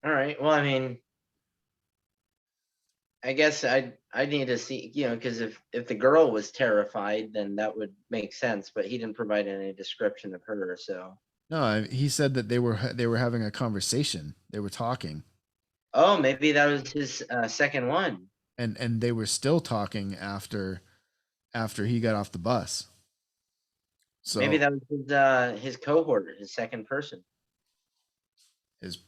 All right. Well, I mean, I guess I need to see, because if the girl was terrified, then that would make sense. But he didn't provide any description of her, so. No, he said that they were having a conversation. They were talking, Oh, maybe that was his second one. and they were still talking after he got off the bus. Maybe So that was his cohort, his second person. his 'Cause-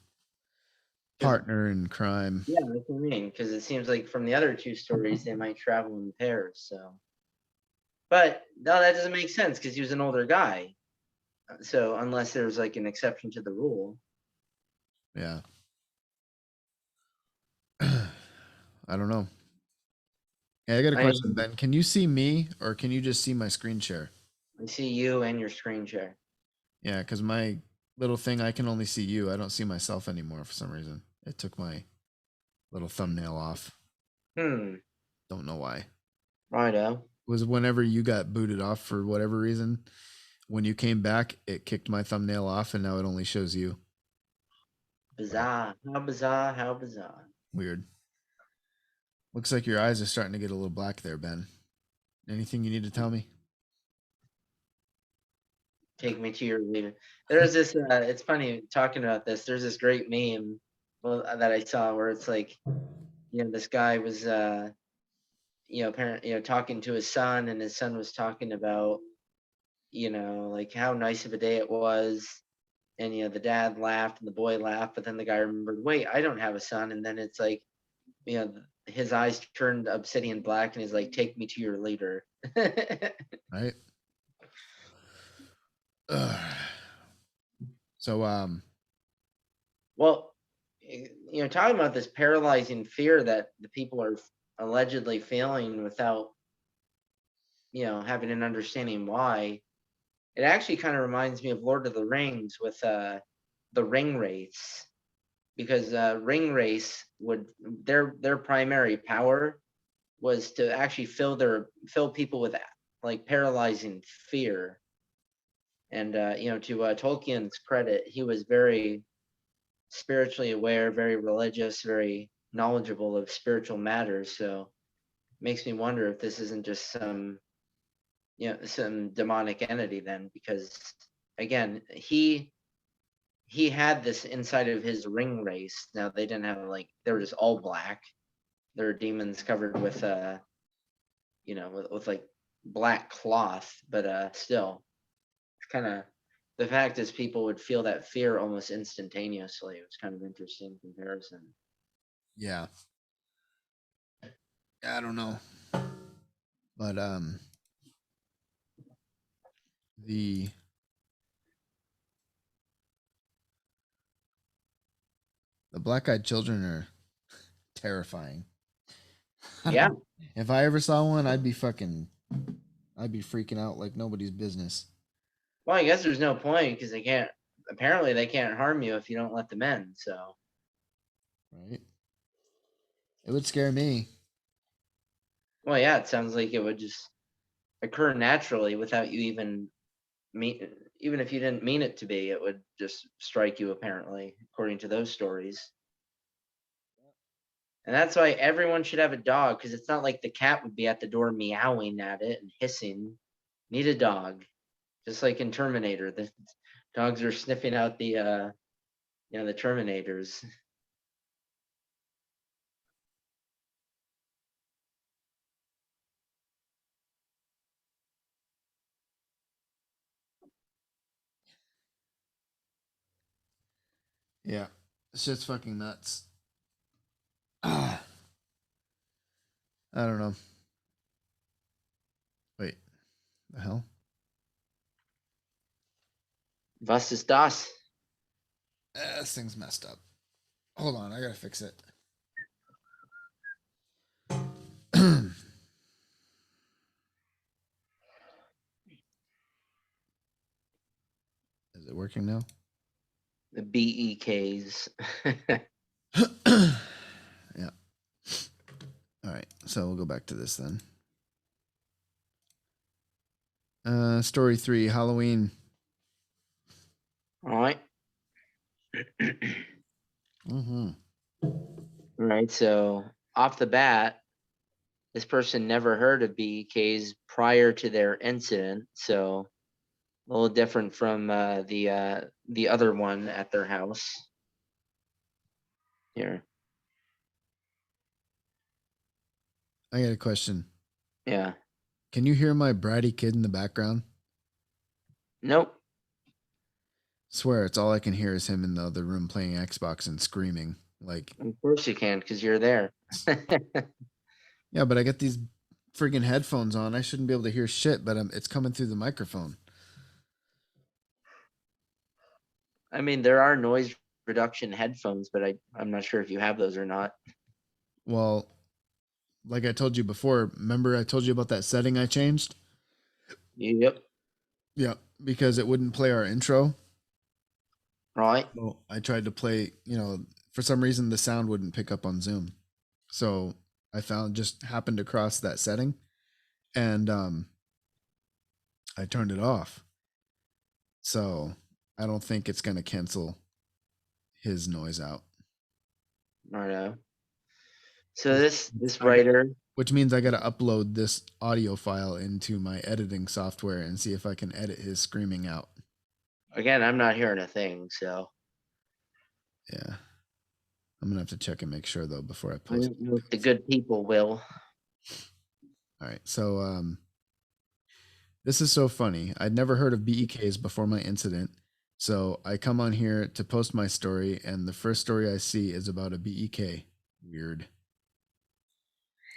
partner in crime. Yeah, that's what I mean. Because it seems like from the other two stories, they might travel in pairs. So, but no, that doesn't make sense because he was an older guy. So unless there's like an exception to the rule. Yeah. I don't know. Hey, I got a question, Ben. Can you see me or can you just see my screen share? I see you and your screen share. Yeah, because my little thing, I can only see you. I don't see myself anymore for some reason. It took my little thumbnail off. Don't know why. Righto. Was whenever you got booted off for whatever reason, when you came back, it kicked my thumbnail off and now it only shows you. Bizarre. How bizarre. How bizarre. Weird. Looks like your eyes are starting to get a little black there, Ben. Anything you need to tell me? Take me to your leader. There's this, it's funny talking about this. There's this great meme that I saw where it's like, this guy was, talking to his son, and his son was talking about, like how nice of a day it was. And, the dad laughed and the boy laughed, but then the guy remembered, wait, I don't have a son. And then it's like, his eyes turned obsidian black and he's like, take me to your leader. Right. So, Well, talking about this paralyzing fear that the people are allegedly feeling without, having an understanding why, it actually kind of reminds me of Lord of the Rings with the ring wraiths, because ring wraiths would their primary power was to actually fill people with like paralyzing fear. And to Tolkien's credit, he was very spiritually aware, very religious, very knowledgeable of spiritual matters. So it makes me wonder if this isn't just some demonic entity then, because again, he had this inside of his ring race. Now they didn't have they were just all black. There were demons covered with with like black cloth, but still, it's kind of, the fact is people would feel that fear almost instantaneously. It was kind of interesting comparison. yeah. I don't know. But the black-eyed children are terrifying. Yeah. If I ever saw one, I'd be freaking out like nobody's business. Well, I guess there's no point because apparently they can't harm you if you don't let them in. So. Right. It would scare me. Well, yeah, it sounds like it would just occur naturally without you even if you didn't mean it to be, it would just strike you apparently, according to those stories. And that's why everyone should have a dog, because it's not like the cat would be at the door meowing at it and hissing. Need a dog. Just like in Terminator, the dogs are sniffing out the the Terminators. Yeah. Shit's fucking nuts. I don't know. Wait. The hell? Was ist das? This thing's messed up. Hold on, I gotta fix it. Is it working now? The BEKs. Yeah. All right. So we'll go back to this then. Story 3, Halloween. All right. Mm-hmm. All right. So off the bat, this person never heard of BEKs prior to their incident. So a little different from the other one at their house. Here. I got a question. Yeah. Can you hear my bratty kid in the background? Nope. Swear, it's all I can hear is him in the other room playing Xbox and screaming. Like, Of course you can, because you're there. yeah, but I got these friggin' headphones on. I shouldn't be able to hear shit, but it's coming through the microphone. I mean, there are noise reduction headphones, but I'm not sure if you have those or not. Well, like I told you before, remember I told you about that setting I changed? Yep. Yeah, because it wouldn't play our intro. Right. Well, I tried to play, for some reason the sound wouldn't pick up on Zoom. So I just happened across that setting and I turned it off. So I don't think it's going to cancel his noise out. Righto. So this writer, which means I got to upload this audio file into my editing software and see if I can edit his screaming out. again, I'm not hearing a thing, so Yeah. I'm going to have to check and make sure though before I I post. don't know if the good people will. All right. So this is so funny. I'd never heard of BEKs before my incident. So I come on here to post my story, and the first story I see is about a BEK. Weird.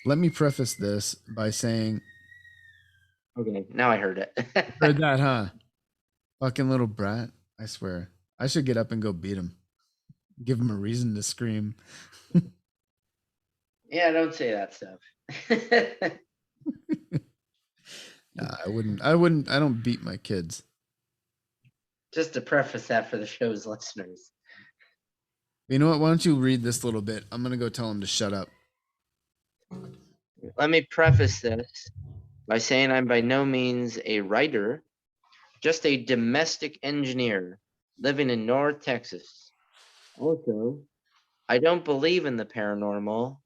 Let me preface this by saying, Okay, now I heard it. heard that, huh? Fucking little brat. I swear. I should get up and go beat him. Give him a reason to scream. Yeah, don't say that stuff. Nah, I don't beat my kids. Just to preface that for the show's listeners. You know what? Why don't you read this little bit? I'm going to go tell him to shut up. Let me preface this by saying I'm by no means a writer, just a domestic engineer living in North Texas. Also, I don't believe in the paranormal,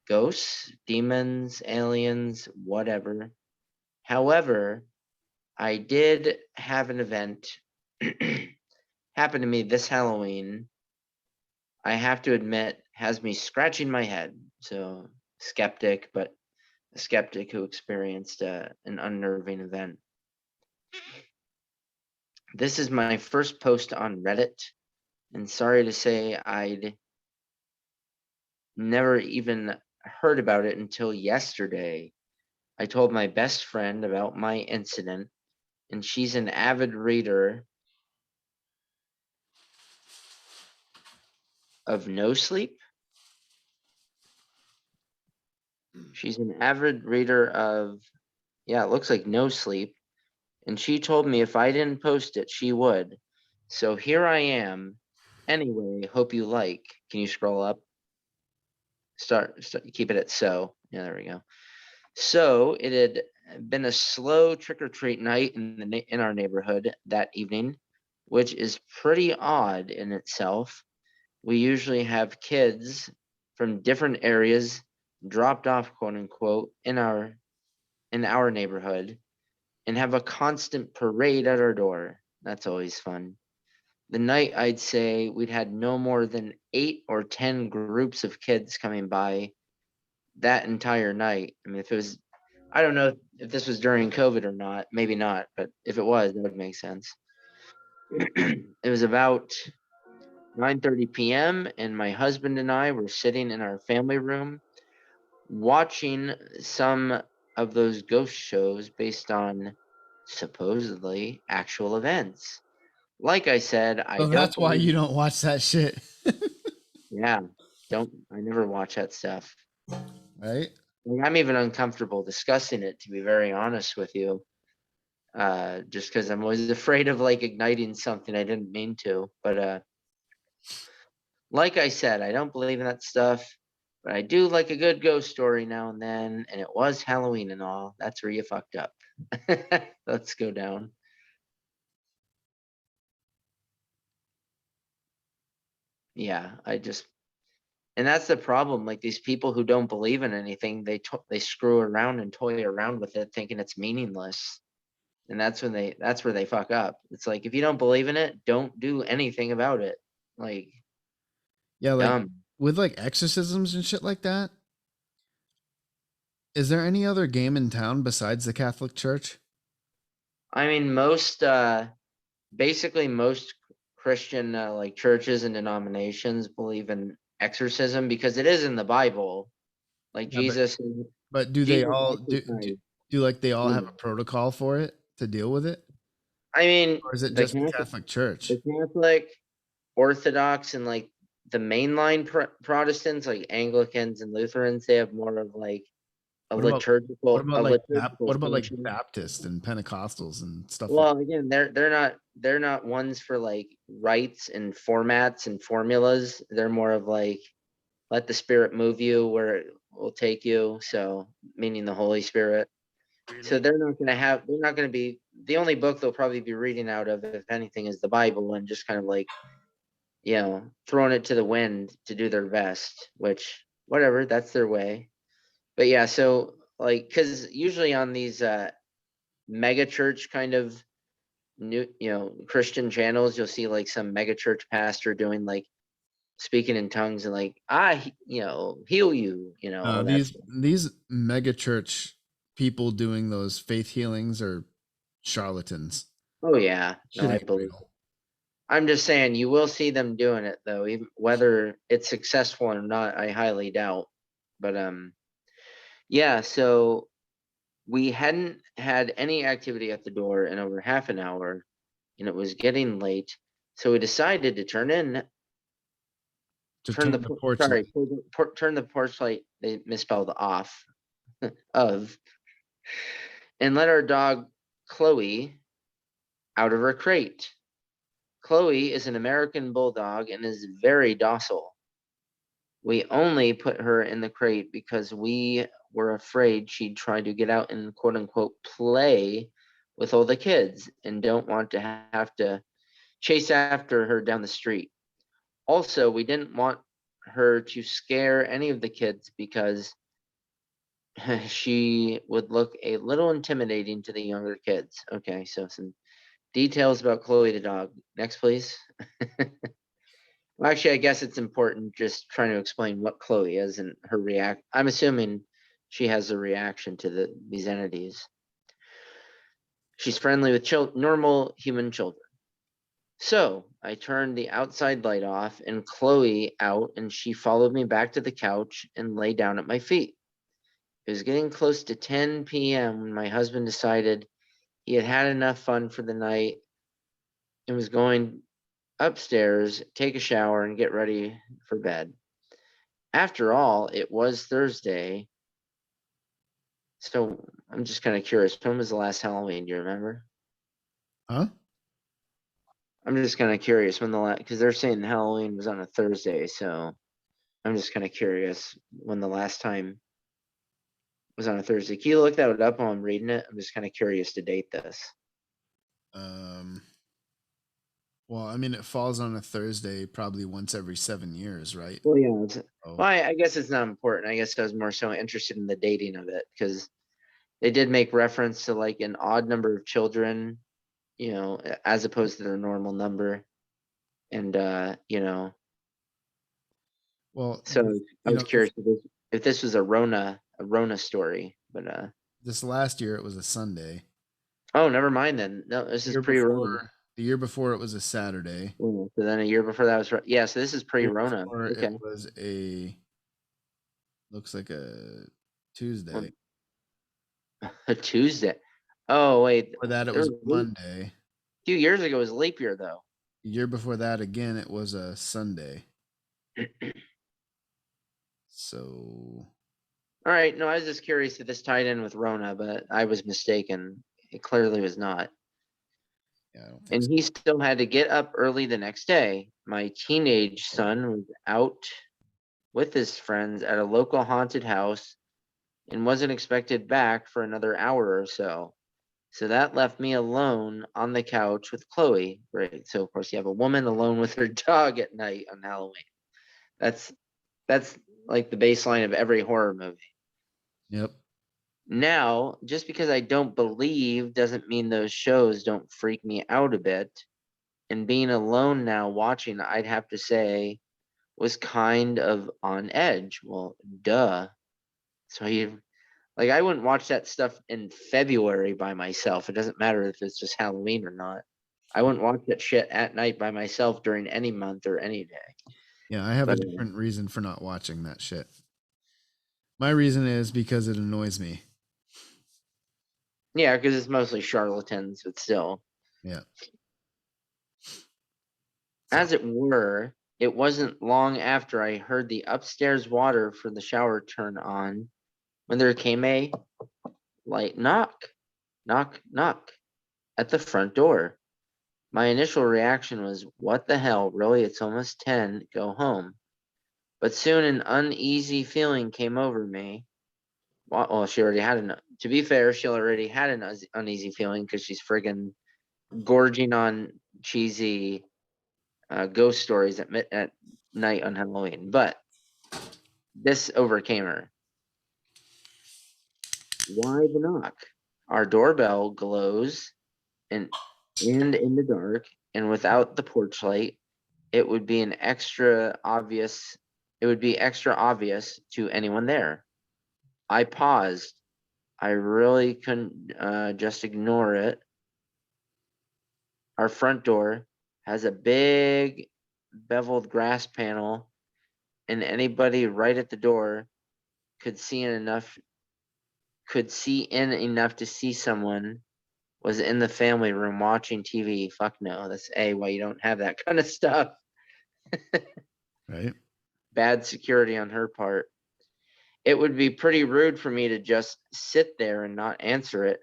ghosts, demons, aliens, whatever. However, I did have an event happen to me this Halloween. I have to admit, has me scratching my head. So, skeptic, but a skeptic who experienced an unnerving event. This is my first post on Reddit, and sorry to say I'd never even heard about it until yesterday. I told my best friend about my incident, and she's an avid reader of No Sleep. She's an avid reader of, it looks like No Sleep. And she told me if I didn't post it, she would. So here I am. Anyway, hope you like. Can you scroll up? Start keep it at so. Yeah, there we go. So it had been a slow trick-or-treat night in our neighborhood that evening, which is pretty odd in itself. We usually have kids from different areas dropped off, quote unquote, in our neighborhood and have a constant parade at our door. That's always fun. The night, I'd say we'd had no more than 8 or 10 groups of kids coming by that entire night. I mean, if it was, I don't know if this was during COVID or not, maybe not, but if it was, that would make sense. It was about 9:30 p.m. and my husband and I were sitting in our family room watching some of those ghost shows based on supposedly actual events. Like I said, I So don't that's why believe. you don't watch that shit. Yeah, I never watch that stuff. Right? Like, I'm even uncomfortable discussing it, to be very honest with you. Just because I'm always afraid of like igniting something I didn't mean to. But like I said, I don't believe in that stuff. But I do like a good ghost story now and then, and it was Halloween and all. That's where you fucked up. Let's go down. Yeah, and that's the problem. Like these people who don't believe in anything, they screw around and toy around with it, thinking it's meaningless. And that's where they fuck up. It's like, if you don't believe in it, don't do anything about it. Like, Yeah, like dumb. with like exorcisms and shit like that. Is there any other game in town besides the Catholic Church? I mean, basically most Christian like churches and denominations believe in exorcism because it is in the Bible. Like Yeah, but do they Jesus all exercised. do like they all have Yeah. a protocol for it to deal with it? I mean, Or is it the just the Catholic, Catholic Church? the Catholic, Orthodox, and like the mainline Protestants, like Anglicans and Lutherans, they have more of like a What about liturgical a liturgical what about like function. Baptists and Pentecostals and stuff like Well, again, they're not ones for like rites and formats and formulas. They're more of like, let the Spirit move you where it will take you. So, meaning the Holy Spirit. So Really? they're not going to be, the only book they'll probably be reading out of, if anything, is the Bible, and just kind of like, throwing it to the wind to do their best, which, whatever, that's their way. But yeah, so like, because usually on these mega church kind of new, Christian channels, you'll see like some mega church pastor doing like speaking in tongues and like, heal you, all that stuff. These mega church people doing those faith healings are charlatans. Oh yeah, no, Shit I ain't believe it. real. I'm just saying you will see them doing it though, even whether it's successful or not, I highly doubt. But yeah, so we hadn't had any activity at the door in over half an hour, and it was getting late. So we decided to To turn turn the the por- porch sorry, light. turn the porch light. They misspelled off of, and let our dog Chloe out of her crate. Chloe is an American bulldog and is very docile. We only put her in the crate because we were afraid she'd try to get out and quote unquote play with all the kids and don't want to have to chase after her down the street. Also, we didn't want her to scare any of the kids because she would look a little intimidating to the younger kids. Okay, so some details about Chloe the dog. Next, please. Well, actually, I guess it's important just trying to explain what Chloe is and her react. I'm assuming she has a reaction to these entities. She's friendly with normal human children. So I turned the outside light off and Chloe out, and she followed me back to the couch and lay down at my feet. It was getting close to 10 p.m. when my husband decided he had had enough fun for the night and was going upstairs, take a shower, and get ready for bed. After all, it was Thursday. So I'm just kind of curious. When was the last Halloween? Do you remember? Huh? I'm just kind of curious when the last, because they're saying Halloween was on a Thursday. So I'm just kind of curious when the last time was on a Thursday. Can you look that up while I'm reading it? I'm just kind of curious to date this. Um Well, I mean, it falls on a Thursday probably once every 7 years, right? Well, yeah. Oh, Well, I guess it's not important. I guess I was more so interested in the dating of it because they did make reference to like an odd number of children, as opposed to their normal number. And well, so I you was know, this, curious if this was a Rona story, but this last year it was a Sunday. oh, never mind then. No, this is Year pre-Rona. before, the year before it was a Saturday. So then a year before that was yeah. So this is Year pre-Rona. before it Okay. was looks like a Well, Tuesday. a Tuesday. Oh wait, Before that, it there was was a Monday. a few years ago it was leap year though. The year before that, again, it was a Sunday. So, All right, no, I was just curious if this tied in with Rona, but I was mistaken. It clearly was not. yeah, I don't think And so. he still had to get up early the next day. My teenage son was out with his friends at a local haunted house and wasn't expected back for another hour or so. So that left me alone on the couch with Chloe. Right. So of course you have a woman alone with her dog at night on Halloween. That's that's like the baseline of every horror movie. Yep. Now, just because I don't believe doesn't mean those shows don't freak me out a bit. And being alone now watching, I'd have to say, was kind of on edge. Well, duh. So I wouldn't watch that stuff in February by myself. It doesn't matter if it's just Halloween or not. I wouldn't watch that shit at night by myself during any month or any day. Yeah, I have a But different reason for not watching that shit. My reason is because it annoys me. yeah, because it's mostly charlatans, but still. Yeah. So, As it were, it wasn't long after I heard the upstairs water for the shower turn on when there came a light knock, knock, knock at the front door. My initial reaction was, what the hell? Really? It's almost 10. Go home. But soon an uneasy feeling came over me. Well, she already had to be fair, she already had an uneasy feeling because she's friggin' gorging on cheesy ghost stories at night on Halloween. But this overcame her. Why the knock? Our doorbell glows and in the dark and without the porch light, it would be extra obvious to anyone there. I paused. I really couldn't just ignore it. Our front door has a big beveled glass panel, and anybody right at the door could see in enough to see someone was in the family room watching TV. Fuck no. That's why you don't have that kind of stuff. right. Bad security on her part. It would be pretty rude for me to just sit there and not answer it.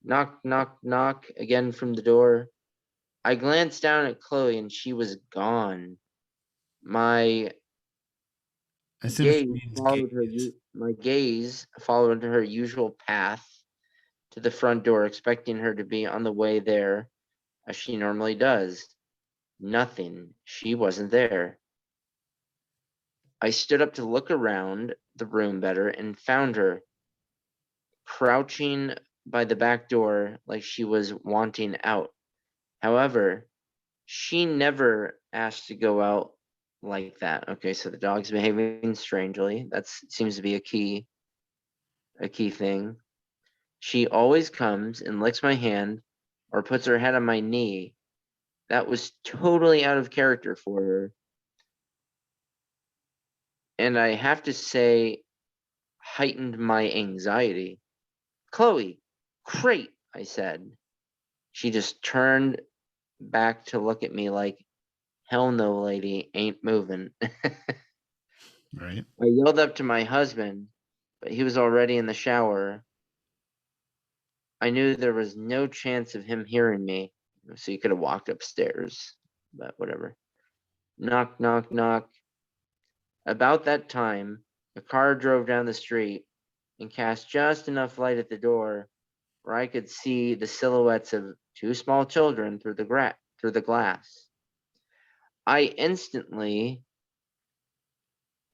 Knock, knock, knock again from the door. I glanced down at Chloe and she was gone. My I assume she gaze means followed her. gays. My gaze followed her usual path to the front door, expecting her to be on the way there, as she normally does. Nothing. She wasn't there. I stood up to look around the room better and found her crouching by the back door like she was wanting out. However, she never asked to go out like that. Okay, so the dog's behaving strangely. That seems to be a key thing. She always comes and licks my hand or puts her head on my knee. That was totally out of character for her. And I have to say, heightened my anxiety. Chloe, great, I said. She just turned back to look at me like, hell no, lady, ain't moving. Right. I yelled up to my husband, but he was already in the shower. I knew there was no chance of him hearing me, so he could have walked upstairs, but whatever. Knock, knock, knock. About that time, a car drove down the street and cast just enough light at the door where I could see the silhouettes of two small children through the glass. I instantly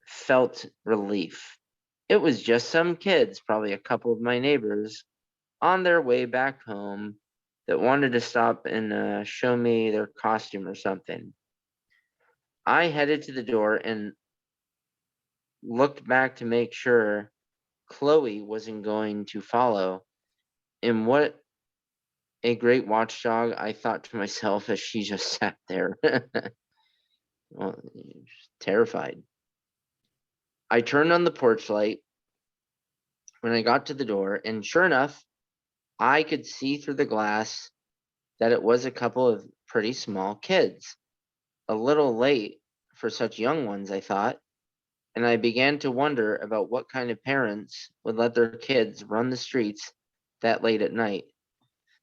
felt relief. It was just some kids, probably a couple of my neighbors, on their way back home that wanted to stop and show me their costume or something. I headed to the door and looked back to make sure Chloe wasn't going to follow. And what a great watchdog, I thought to myself as she just sat there. Well, terrified. I turned on the porch light when I got to the door, and sure enough, I could see through the glass that it was a couple of pretty small kids. A little late for such young ones, I thought, and I began to wonder about what kind of parents would let their kids run the streets that late at night.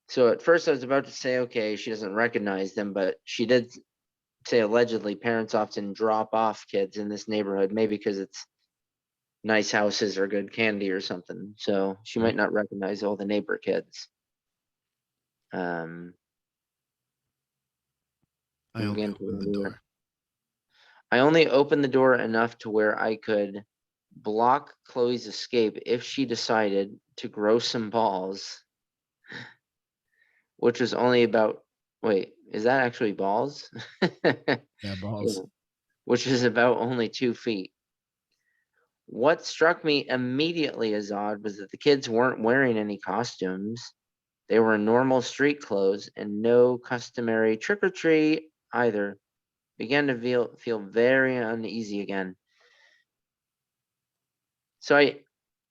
So at first I was about to say, okay, she doesn't recognize them, but she did say allegedly parents often drop off kids in this neighborhood, maybe because it's nice houses or good candy or something. So she might not recognize all the neighbor kids. I only opened the door. I only opened the door enough to where I could block Chloe's escape if she decided to grow some balls, which was only about, wait, is that actually balls? Yeah, balls. Yeah, which is about only 2 feet. What struck me immediately as odd was that the kids weren't wearing any costumes. They were in normal street clothes and no customary trick or treat either. Began to feel very uneasy again. So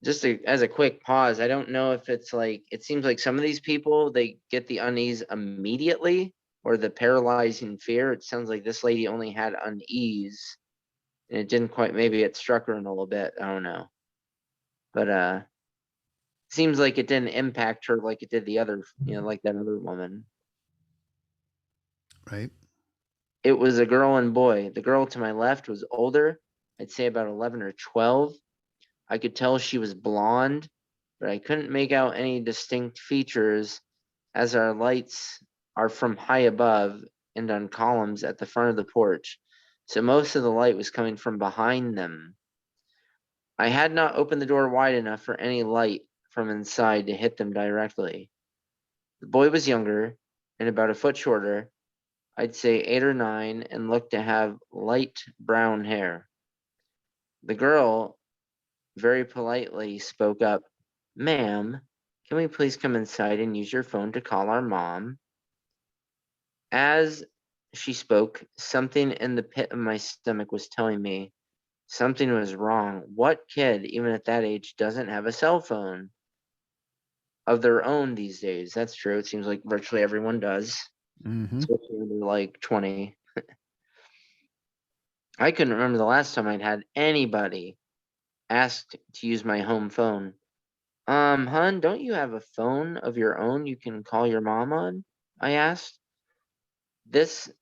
as a quick pause, I don't know if it's like, it seems like some of these people, they get the unease immediately or the paralyzing fear. It sounds like this lady only had unease and it didn't quite, maybe it struck her in a little bit. I don't know. But seems like it didn't impact her like it did the other, like that other woman. Right. It was a girl and boy. The girl to my left was older. I'd say about 11 or 12. I could tell she was blonde, but I couldn't make out any distinct features as our lights are from high above and on columns at the front of the porch. So most of the light was coming from behind them. I had not opened the door wide enough for any light from inside to hit them directly. The boy was younger and about a foot shorter, I'd say 8 or 9, and looked to have light brown hair. The girl very politely spoke up, "Ma'am, can we please come inside and use your phone to call our mom?" As she spoke, something in the pit of my stomach was telling me something was wrong. What kid, even at that age, doesn't have a cell phone of their own these days? That's true. It seems like virtually everyone does, especially when they're like 20. I couldn't remember the last time I'd had anybody asked to use my home phone. Hun, don't you have a phone of your own you can call your mom on? I asked. This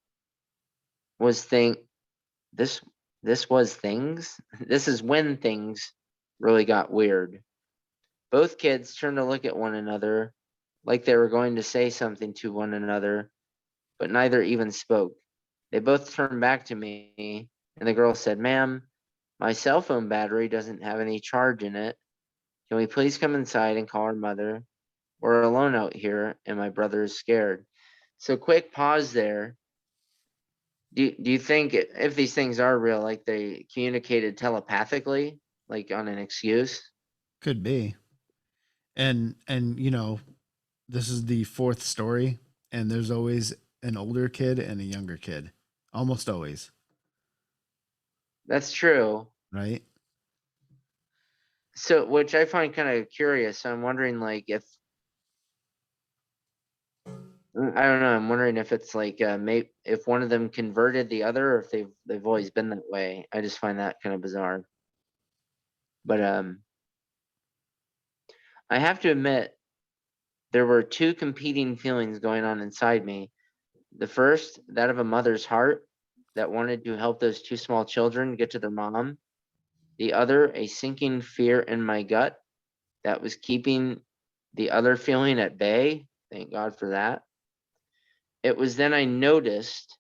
was thing this this was things. This is when things really got weird. Both kids turned to look at one another like they were going to say something to one another, but neither even spoke. They both turned back to me, and the girl said, "Ma'am, my cell phone battery doesn't have any charge in it. Can we please come inside and call our mother? We're alone out here, and my brother is scared." So quick pause there. Do you think if these things are real, like they communicated telepathically, like on an excuse? Could be. And this is the fourth story, and there's always an older kid and a younger kid. Almost always, That's true. right? So, which I find kind of curious. So I'm wondering, like, if I don't know. I'm wondering if it's like, maybe if one of them converted the other, or if they've always been that way. I just find that kind of bizarre. But I have to admit, there were two competing feelings going on inside me. The first, that of a mother's heart that wanted to help those two small children get to their mom. The other, a sinking fear in my gut that was keeping the other feeling at bay. Thank God for that. It was then I noticed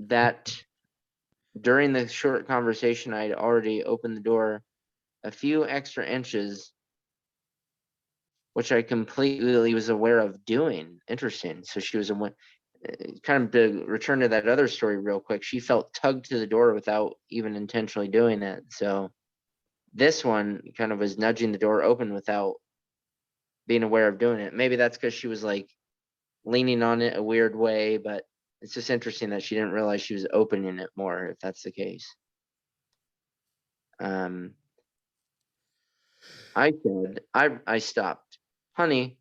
that during the short conversation, I'd already opened the door a few extra inches, which I completely was aware of doing. Interesting. So she was kind of to return to that other story real quick. She felt tugged to the door without even intentionally doing it. So this one kind of was nudging the door open without being aware of doing it. Maybe that's because she was like leaning on it a weird way, but it's just interesting that she didn't realize she was opening it more, if that's the case. I said, I stopped. Honey,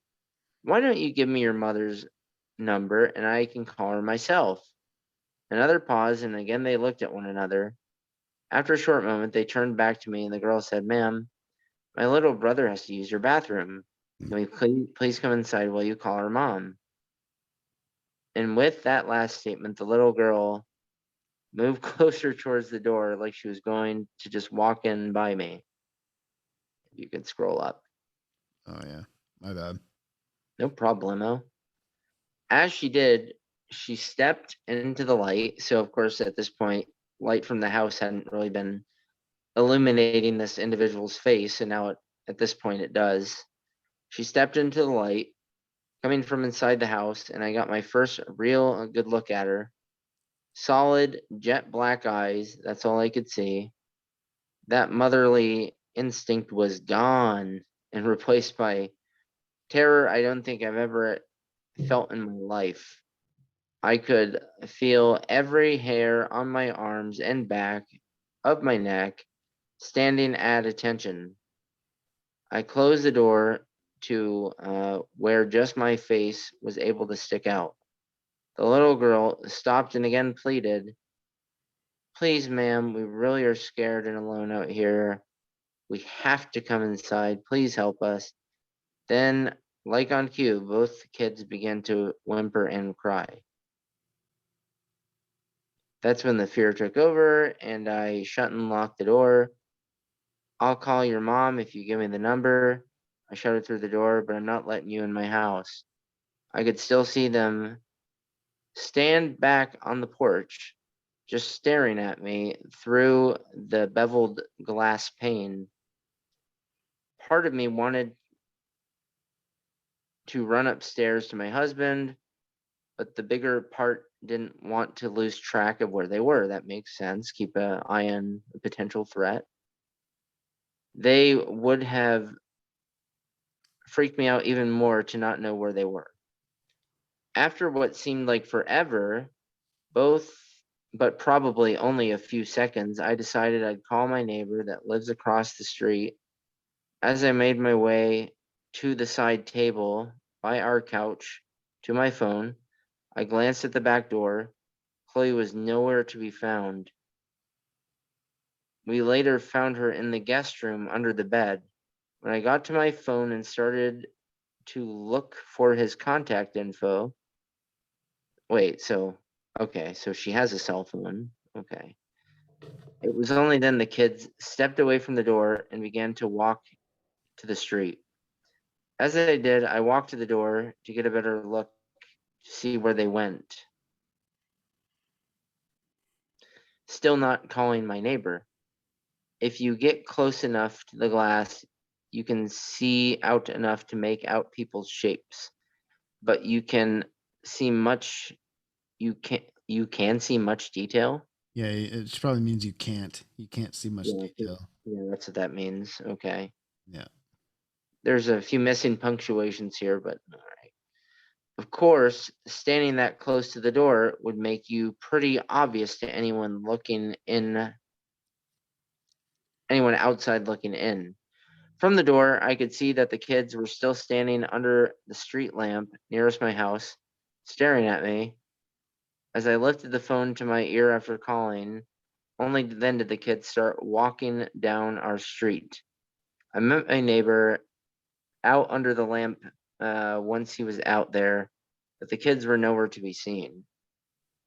why don't you give me your mother's number and I can call her myself? Another pause, and again they looked at one another. After a short moment, they turned back to me, and the girl said, Ma'am, my little brother has to use your bathroom. Can we please come inside while you call her mom? And with that last statement, the little girl moved closer towards the door like she was going to just walk in by me. You can scroll up. Oh yeah, my bad. No problemo. As she did, she stepped into the light. So, of course, at this point, light from the house hadn't really been illuminating this individual's face. And now, at this point, it does. She stepped into the light coming from inside the house, and I got my first real good look at her. Solid, jet black eyes. That's all I could see. That motherly instinct was gone and replaced by terror I don't think I've ever felt in my life. I could feel every hair on my arms and back of my neck standing at attention. I closed the door to where just my face was able to stick out. The little girl stopped and again pleaded, Please, ma'am, we really are scared and alone out here. We have to come inside. Please help us. Then, like on cue, both kids began to whimper and cry. That's when the fear took over, and I shut and locked the door. I'll call your mom if you give me the number. I shouted through the door, but I'm not letting you in my house. I could still see them stand back on the porch, just staring at me through the beveled glass pane. Part of me wanted to run upstairs to my husband, but the bigger part didn't want to lose track of where they were. That makes sense. Keep an eye on a potential threat. They would have freaked me out even more to not know where they were. After what seemed like forever, but probably only a few seconds, I decided I'd call my neighbor that lives across the street. As I made my way to the side table by our couch to my phone, I glanced at the back door. Chloe was nowhere to be found. We later found her in the guest room under the bed. When I got to my phone and started to look for his contact info. Wait, so she has a cell phone. Okay. It was only then the kids stepped away from the door and began to walk to the street. As I did, I walked to the door to get a better look to see where they went. Still not calling my neighbor. If you get close enough to the glass, you can see out enough to make out people's shapes, but you can see much. You can see much detail. Yeah, it probably means you can't. You can't see much detail. Yeah, that's what that means. Okay. Yeah. There's a few missing punctuations here, but all right. Of course, standing that close to the door would make you pretty obvious to anyone outside looking in. From the door, I could see that the kids were still standing under the street lamp nearest my house, staring at me. As I lifted the phone to my ear after calling, only then did the kids start walking down our street. I met my neighbor out under the lamp once he was out there, but the kids were nowhere to be seen.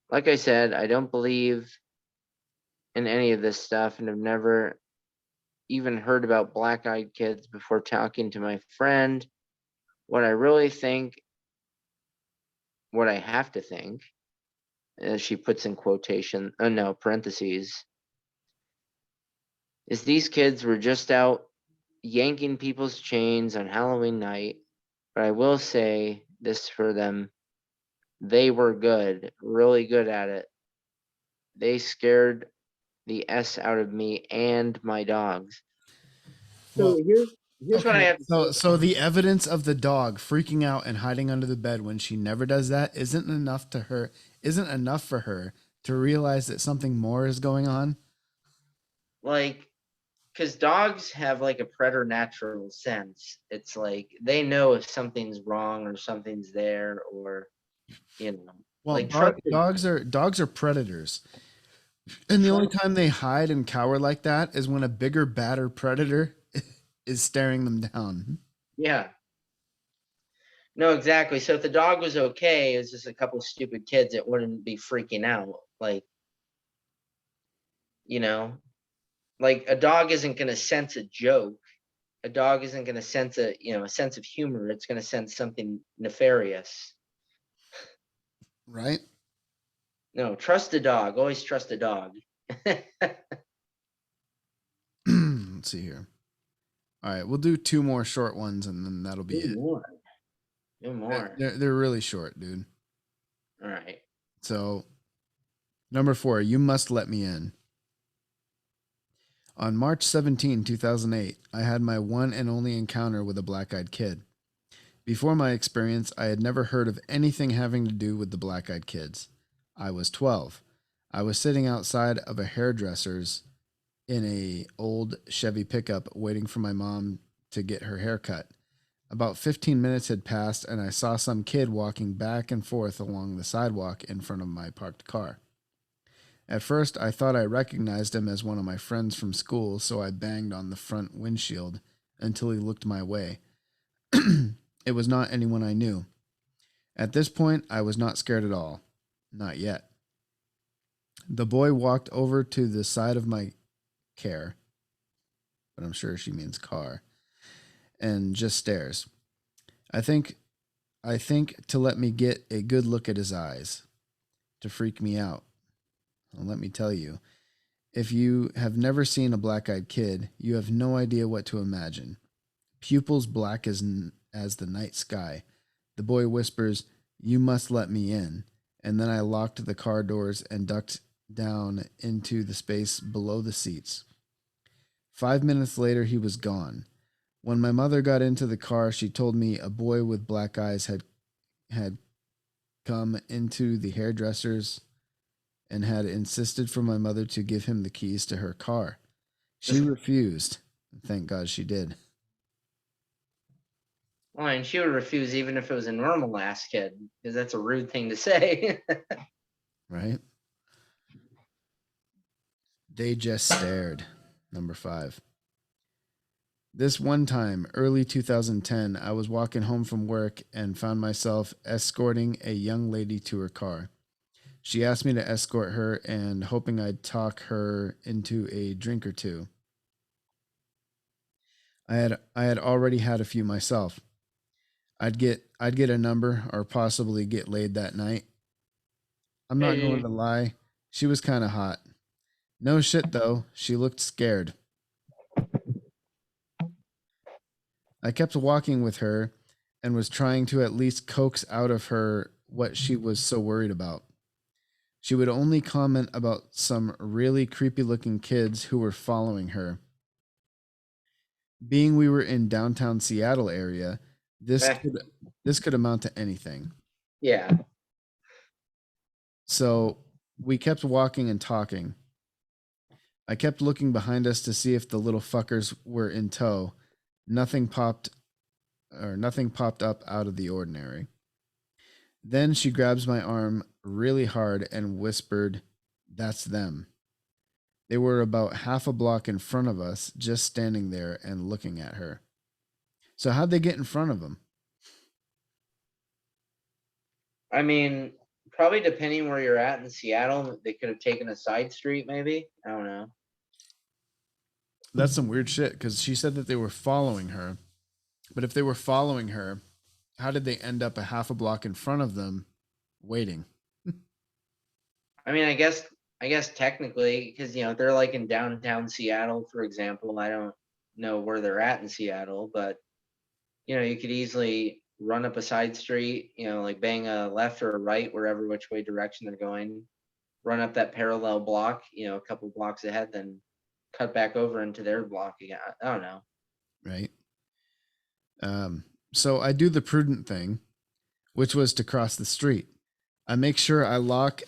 Like I said, I don't believe in any of this stuff and have never even heard about black-eyed kids before talking to my friend. What I have to think, she puts in quotation, oh no, parentheses, is these kids were just out yanking people's chains on Halloween night. But I will say this for them. They were good, really good at it. They scared the S out of me and my dogs. Well, So here's what I okay. have to say. So the evidence of the dog freaking out and hiding under the bed when she never does that isn't enough for her to realize that something more is going on. Like, because dogs have like a preternatural sense. It's like they know if something's wrong or something's there, or Well, like trusted. dogs are predators. And the only time they hide and cower like that is when a bigger, badder predator is staring them down. Yeah. No, exactly. So if the dog was okay, it was just a couple of stupid kids, it wouldn't be freaking out. Like, like a dog isn't going to sense a joke. A dog isn't going to sense a sense of humor. It's going to sense something nefarious. Right? No, trust a dog. Always trust a dog. Let's see here. All right, we'll do 2 more short ones and then that'll be it. Do more. They're really short, dude. All right. So, number 4, you must let me in. On March 17, 2008, I had my one and only encounter with a black-eyed kid. Before my experience, I had never heard of anything having to do with the black-eyed kids. I was 12. I was sitting outside of a hairdresser's in a old Chevy pickup waiting for my mom to get her hair cut. About 15 minutes had passed and I saw some kid walking back and forth along the sidewalk in front of my parked car. At first, I thought I recognized him as one of my friends from school, so I banged on the front windshield until he looked my way. It was not anyone I knew. At this point, I was not scared at all. Not yet. The boy walked over to the side of my care, but I'm sure she means car, and just stares. I think to let me get a good look at his eyes, to freak me out. Well, let me tell you, if you have never seen a black-eyed kid, you have no idea what to imagine. Pupils black as the night sky. The boy whispers, "You must let me in." And then I locked the car doors and ducked down into the space below the seats. 5 minutes later, he was gone. When my mother got into the car, she told me a boy with black eyes had come into the hairdresser's and had insisted for my mother to give him the keys to her car. She refused. Thank God she did. Well, and she would refuse even if it was a normal ass kid, because that's a rude thing to say. Right? They just stared. Number 5. This one time, early 2010, I was walking home from work and found myself escorting a young lady to her car. She asked me to escort her and hoping I'd talk her into a drink or two. I had already had a few myself. I'd get a number or possibly get laid that night. I'm not going to lie, she was kind of hot. No shit though, she looked scared. I kept walking with her and was trying to at least coax out of her what she was so worried about. She would only comment about some really creepy looking kids who were following her. Being we were in downtown Seattle area, this could amount to anything. Yeah. So we kept walking and talking. I kept looking behind us to see if the little fuckers were in tow. Nothing popped up out of the ordinary. Then she grabs my arm really hard and whispered, "That's them." They were about half a block in front of us, just standing there and looking at her. So how'd they get in front of them? I mean, probably depending where you're at in Seattle, they could have taken a side street, maybe. I don't know. That's some weird shit because she said that they were following her. But if they were following her, how did they end up a half a block in front of them waiting? I mean, I guess technically, because they're like in downtown Seattle, for example. I don't know where they're at in Seattle, but you could easily run up a side street, like bang a left or a right, wherever which way direction they're going, run up that parallel block, a couple blocks ahead, then cut back over into their block again. I don't know. Right. So I do the prudent thing, which was to cross the street. I make sure I lock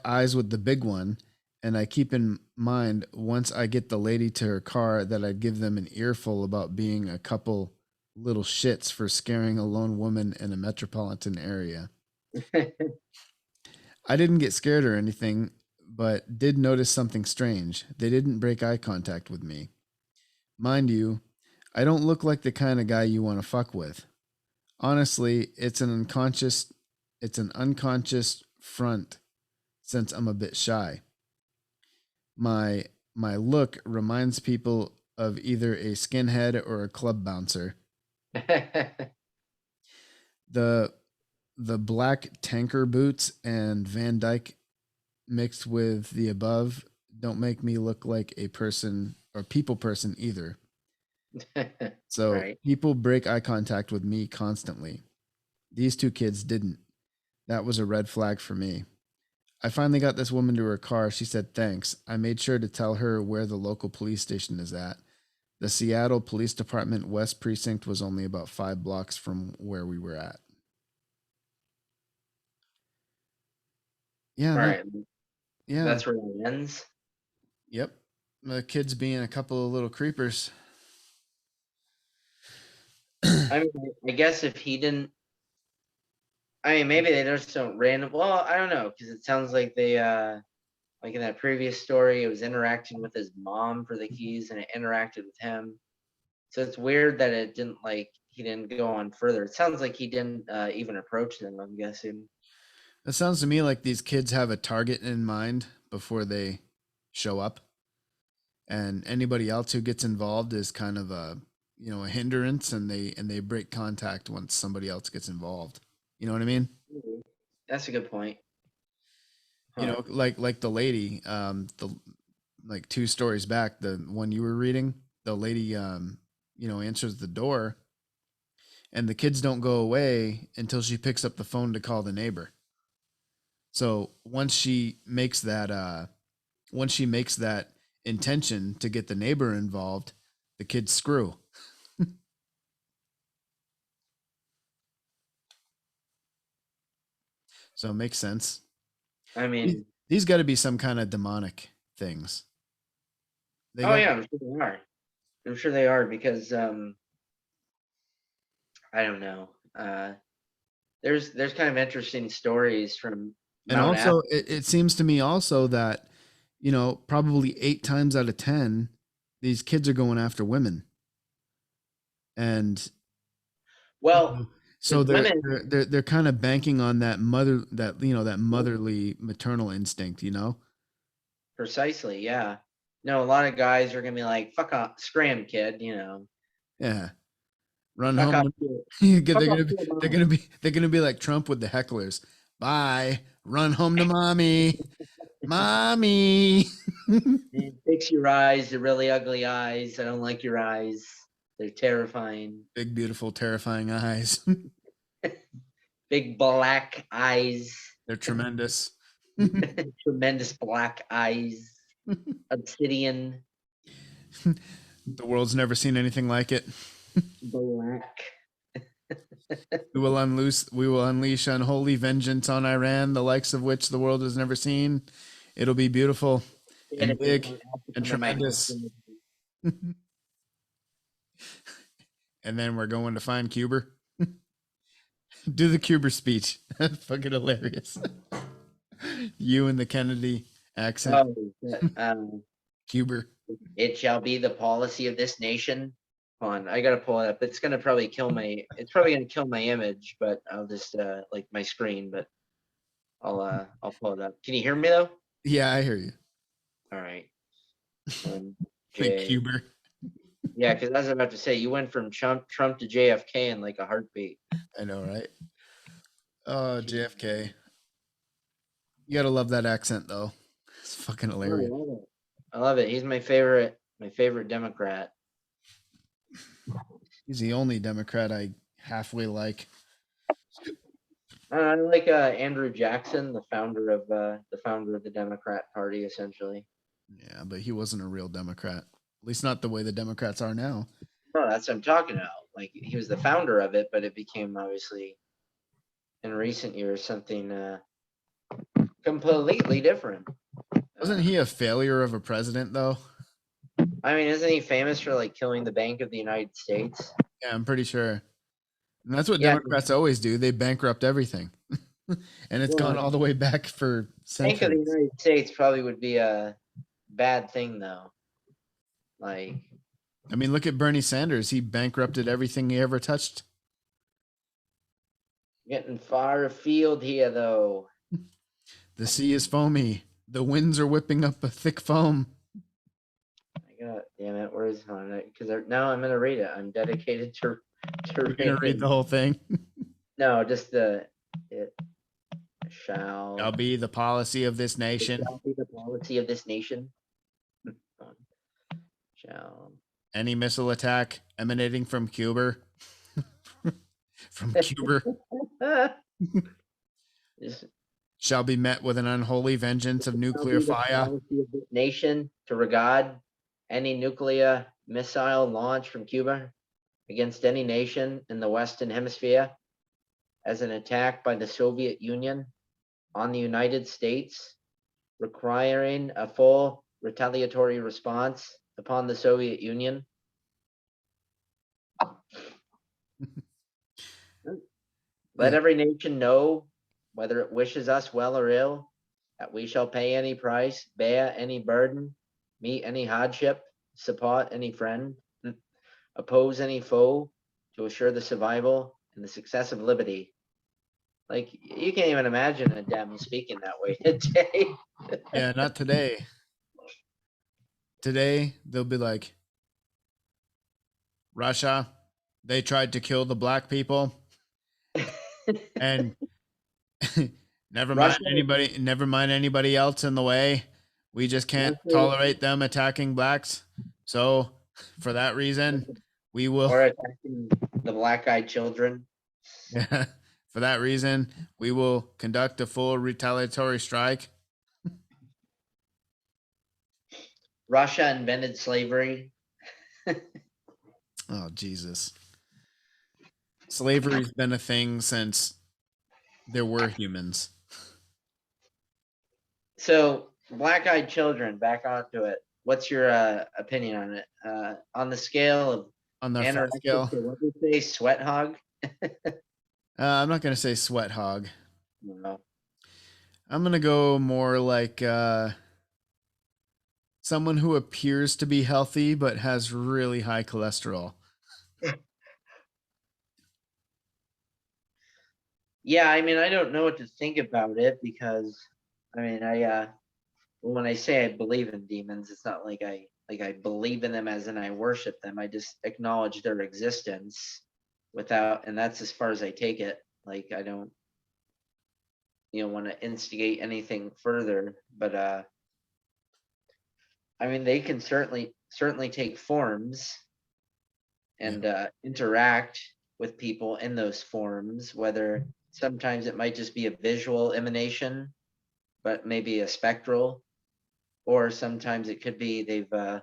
eyes with the big one, and I keep in mind once I get the lady to her car that I give them an earful about being a couple little shits for scaring a lone woman in a metropolitan area. I didn't get scared or anything, but did notice something strange. They didn't break eye contact with me. Mind you, I don't look like the kind of guy you want to fuck with. Honestly, it's an unconscious front since I'm a bit shy. My my look reminds people of either a skinhead or a club bouncer. The the black tanker boots and Van Dyke mixed with the above don't make me look like a person or people person either. So Right. people break eye contact with me constantly. These two kids didn't. That was a red flag for me. I finally got this woman to her car. She said thanks. I made sure to tell her where the local police station is at. The Seattle Police Department West Precinct was only about 5 blocks from where we were at. Yeah, Right. yeah, That's where it ends. yep. The kids being a couple of little creepers. I mean, I guess if he didn't, I mean, maybe they just don't random. Well, I don't know, because it sounds like they, like in that previous story, it was interacting with his mom for the keys, and it interacted with him. So it's weird that it didn't like he didn't go on further. It sounds like he didn't even approach them. I'm guessing. It sounds to me like these kids have a target in mind before they show up, and anybody else who gets involved is kind of a hindrance, and they break contact once somebody else gets involved. You know what I mean? Mhm. That's a good point. You Huh. know, like the lady, the like 2 stories back, the one you were reading, the lady, answers the door, and the kids don't go away until she picks up the phone to call the neighbor. So once she makes that intention to get the neighbor involved, the kids screw. So it makes sense. I These, mean, these got to be some kind of demonic things. They oh got yeah, I'm sure they are. I'm sure they are because I don't know. There's kind of interesting stories from And Mount Ath. also, it seems to me also that, probably 8 times out of 10, these kids are going after women. And, you Well, know, so with they're, women they're, they're, they're kind of banking on that motherly maternal instinct. precisely, yeah. No, a lot of guys are gonna be like, "Fuck off, scram, kid," Yeah. Run "Fuck off, home. to- they're fuck gonna off be, to your they're mom." gonna be, they're gonna be like Trump with the hecklers. Bye. Run home to mommy. Mommy. And fix your eyes, they're really ugly eyes. I don't like your eyes. They're terrifying. Big, beautiful, terrifying eyes. Big black eyes. They're tremendous. Tremendous black eyes. Obsidian The world's never seen anything like it. black. We will unleash unholy vengeance on Iran, the likes of which the world has never seen. It'll be beautiful Kid, and if you big don't have to and come in my house tremendous. And then we're going to find Cuber. Do the Cuber speech. That's fucking hilarious. You and the Kennedy accent. Oh, Cuber. it shall be the policy of this nation. Hold on, I gotta pull it up. It's gonna probably kill my. It's probably gonna kill my image, but I'll just like my screen. But I'll pull it up. Can you hear me though? Yeah, I hear you. All right. Um, Like J. Cuber. Yeah, because I was about to say you went from Trump to JFK in like a heartbeat. I know, right? Oh, JFK. You gotta love that accent though. It's fucking I hilarious. love it. I love it. He's my favorite Democrat. He's the only Democrat I halfway like. I like Andrew Jackson, the founder of the Democrat Party, essentially. Yeah, but he wasn't a real Democrat. At least not the way the Democrats are now. No, that's what I'm talking about. Like he was the founder of it, but it became obviously in recent years something completely different. Wasn't he a failure of a president though? I mean, isn't he famous for like killing the Bank of the United States? Yeah, I'm pretty sure. And that's what Yeah. Democrats always do. They bankrupt everything. And it's gone all the way back for Bank of the centuries. United States probably would be a bad thing though. Like, I mean, look at Bernie Sanders. He bankrupted everything he ever touched. getting far afield here though. The sea is foamy. The winds are whipping up a thick foam. Damn it, where is it? Because now I'm gonna read it. I'm dedicated to You're gonna read the whole thing. No, just it shall Be the policy of this nation. shall be the policy of this nation. Shall Any missile attack emanating from Cuba. From Cuba This shall be met with an unholy vengeance of nuclear shall be the fire. policy of this nation to regard any nuclear missile launch from Cuba against any nation in the Western Hemisphere as an attack by the Soviet Union on the United States, requiring a full retaliatory response upon the Soviet Union. Let Yeah. every nation know, whether it wishes us well or ill, that we shall pay any price, bear any burden, meet any hardship, support any friend, oppose any foe, to assure the survival and the success of liberty. Like, you can't even imagine a Dem speaking that way today. Yeah, not today. Today, they'll be like, Russia, they tried to kill the black people. And never mind anybody else in the way. We just can't tolerate them attacking blacks. So for that reason, we will Or attacking the black-eyed children. for that reason, we will conduct a full retaliatory strike. Russia invented slavery. Oh, Jesus. Slavery's been a thing since there were humans. So, black-eyed children, back onto it. What's your opinion on it? On the scale of On the fat scale, what do you say, sweat hog? I'm not going to say sweat hog. No. I'm going to go more like someone who appears to be healthy but has really high cholesterol. Yeah, I mean, I don't know what to think about it because, I mean, when I say I believe in demons, it's not like I believe in them as in I worship them. I just acknowledge their existence and that's as far as I take it. Like, I don't, want to instigate anything further, but I mean, they can certainly take forms and interact with people in those forms, whether sometimes it might just be a visual emanation, but maybe a spectral, or sometimes it could be they've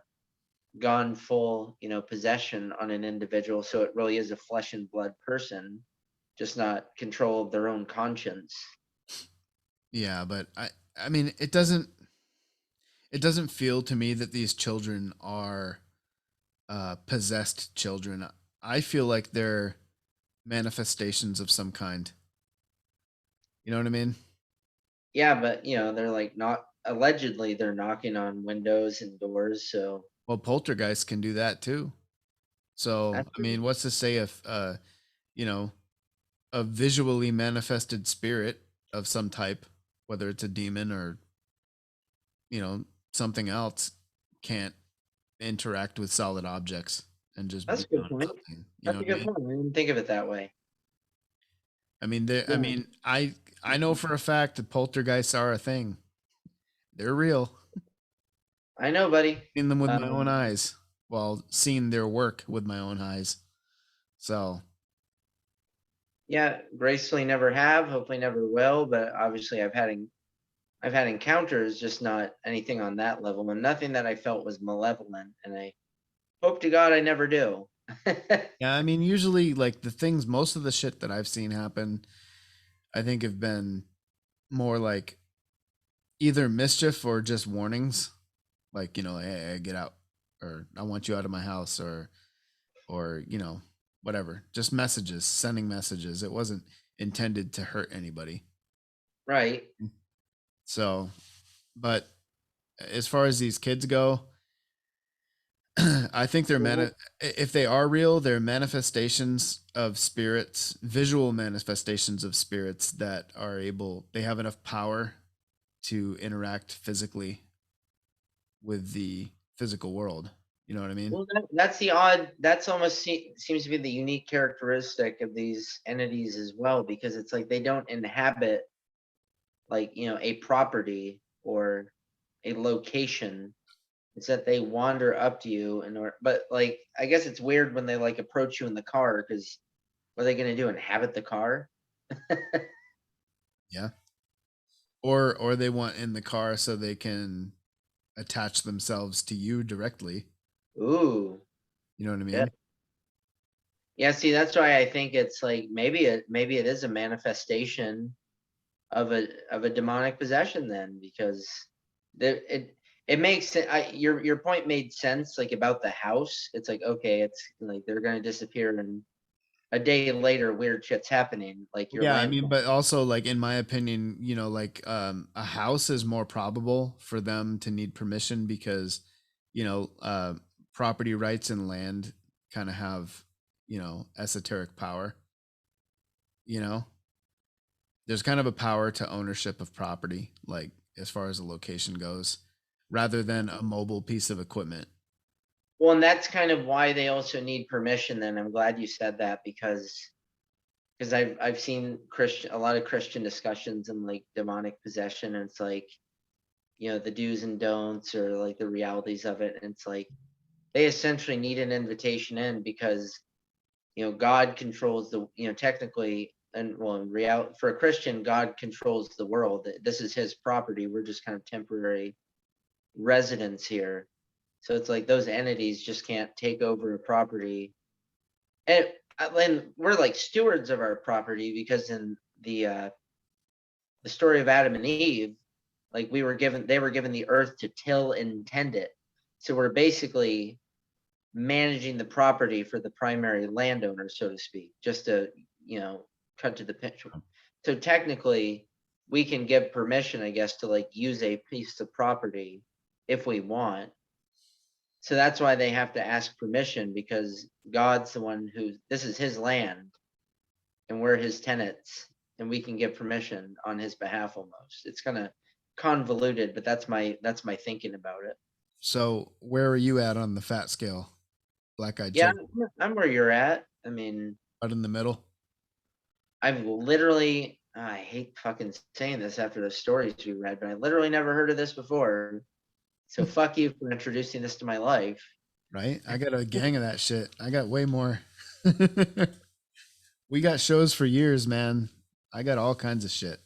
gone full, possession on an individual. So it really is a flesh and blood person, just not control of their own conscience. Yeah, but I mean, it doesn't feel to me that these children are possessed children. I feel like they're manifestations of some kind. You know what I mean? Yeah, but they're like not allegedly they're knocking on windows and doors. So Well, poltergeists can do that too. So that's I mean, what's to say if a visually manifested spirit of some type, whether it's a demon or something else, can't interact with solid objects and just That's a be good on point. something. That's a good point. I didn't think of it that way. I mean, I Yeah. mean, I know for a fact that poltergeists are a thing. They're real. I know, buddy. Seen them with my own Um, eyes. Well, seen their work with my own eyes. So yeah, gracefully never have, hopefully never will, but obviously I've had encounters, just not anything on that level, and nothing that I felt was malevolent, and I hope to God I never do. yeah, I mean, usually like the things, most of the shit that I've seen happen, I think have been more like either mischief or just warnings, like hey, get out, or I want you out of my house, or whatever, just messages, sending messages. It wasn't intended to hurt anybody. Right. So, but as far as these kids go, I think they're if they are real, they're manifestations of spirits, visual manifestations of spirits that are able, they have enough power to interact physically with the physical world. You know what I mean? Well, that's the odd. That's almost seems to be the unique characteristic of these entities as well, because it's like they don't inhabit, like, a property or a location. It's that they wander up to you, but like, I guess it's weird when they like approach you in the car, because what are they gonna do? Inhabit the car? Yeah. Or they want in the car so they can attach themselves to you directly. Ooh, You know what I yeah. mean? Yeah, see, that's why I think it's like maybe it is a manifestation of a demonic possession then, because it makes it. Your point made sense, like about the house. It's like, okay, it's like they're gonna disappear and a day later weird shit's happening, like your Yeah, I mean, landlord. but also like in my opinion, like a house is more probable for them to need permission because, you know, uh property rights and land kind of have, esoteric power, you know. There's kind of a power to ownership of property, like as far as the location goes, rather than a mobile piece of equipment. Well, and that's kind of why they also need permission. Then I'm glad you said that, because I've seen a lot of Christian discussions and like demonic possession, and it's like, the do's and don'ts, or like the realities of it, and it's like they essentially need an invitation in, because God controls technically, and well, in reality, for a Christian, God controls the world. This is his property. We're just kind of temporary residents here. So it's like those entities just can't take over a property. And we're like stewards of our property, because in the story of Adam and Eve, like they were given the earth to till and tend it. So we're basically managing the property for the primary landowner, so to speak, just to, cut to the picture. So technically, we can give permission, I guess, to like use a piece of property if we want. So that's why they have to ask permission, because God's the one this is his land, and we're his tenants, and we can give permission on his behalf almost. It's kind of convoluted, but that's my thinking about it. So, where are you at on the fat scale? Black-eyed Yeah, children, I'm where you're at. I mean, out in the middle. I've literally, I hate fucking saying this after the stories we read, but I literally never heard of this before. So fuck you for introducing this to my life. Right? I got a gang of that shit. I got way more. We got shows for years, man. I got all kinds of shit.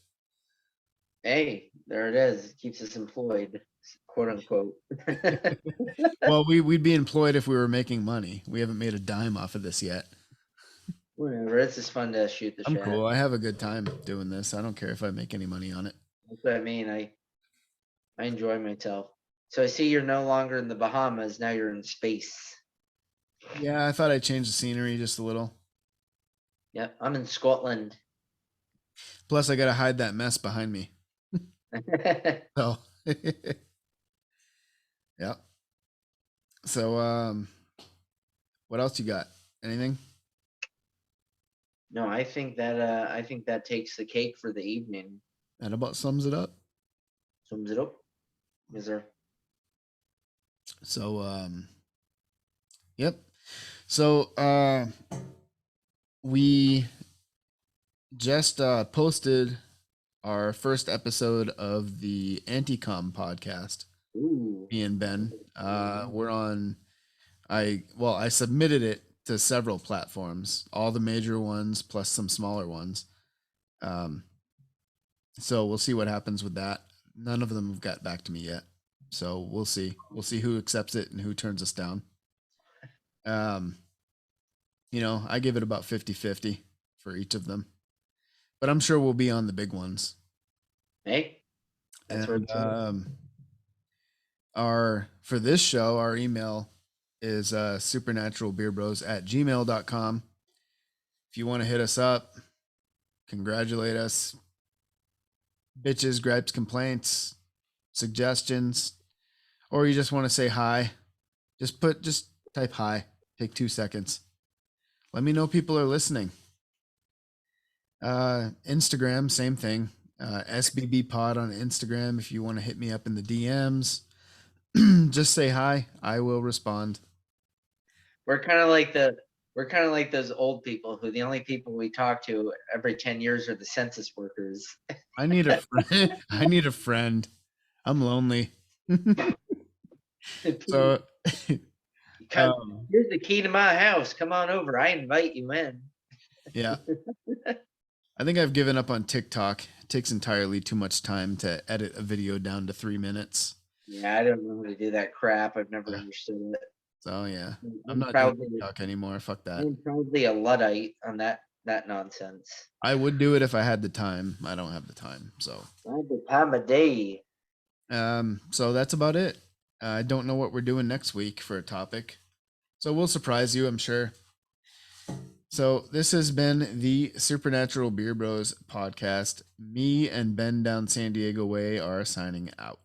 Hey, there it is. It keeps us employed, quote unquote. Well, we'd be employed if we were making money. We haven't made a dime off of this yet. Whatever. It's just fun to shoot the I'm shit. cool. I have a good time doing this. I don't care if I make any money on it. That's what I mean. I enjoy myself. So I see you're no longer in the Bahamas. Now you're in space. Yeah, I thought I'd change the scenery just a little. Yep. I'm in Scotland. Plus, I got to hide that mess behind me. So, yeah. So, what else you got? Anything? No, I think that takes the cake for the evening. That about sums it up. Sums it up. Yes, sir. So, yep. So, we just posted our first episode of the Anticom podcast. Ooh. Me and Ben. We're on. I submitted it to several platforms, all the major ones plus some smaller ones. So we'll see what happens with that. None of them have got back to me yet. So we'll see. We'll see who accepts it and who turns us down. I give it about 50-50 for each of them. But I'm sure we'll be on the big ones. Hey, that's where And, it's at. for this show, our email is supernaturalbeerbros@gmail.com. If you want to hit us up, congratulate us, bitches, gripes, complaints, suggestions, or you just want to say hi, just type hi. Take 2 seconds. Let me know people are listening. Instagram, same thing. SBB Pod on Instagram. If you want to hit me up in the DMs, just say hi. I will respond. We're kind of like those old people who the only people we talk to every 10 years are the census workers. I need a friend. I need a friend. I'm lonely. So Here's the key to my house. Come on over. I invite you in. yeah. I think I've given up on TikTok. It takes entirely too much time to edit a video down to 3 minutes. Yeah, I don't know how to do that crap. I've never understood it. So yeah, I'm not proudly, doing TikTok anymore. Fuck that. I'm proudly a Luddite on that nonsense. I would do it if I had the time. I don't have the time. So I had the time of day. So that's about it. I don't know what we're doing next week for a topic. So we'll surprise you, I'm sure. So this has been the Supernatural Beer Bros podcast. Me and Ben down San Diego Way are signing out.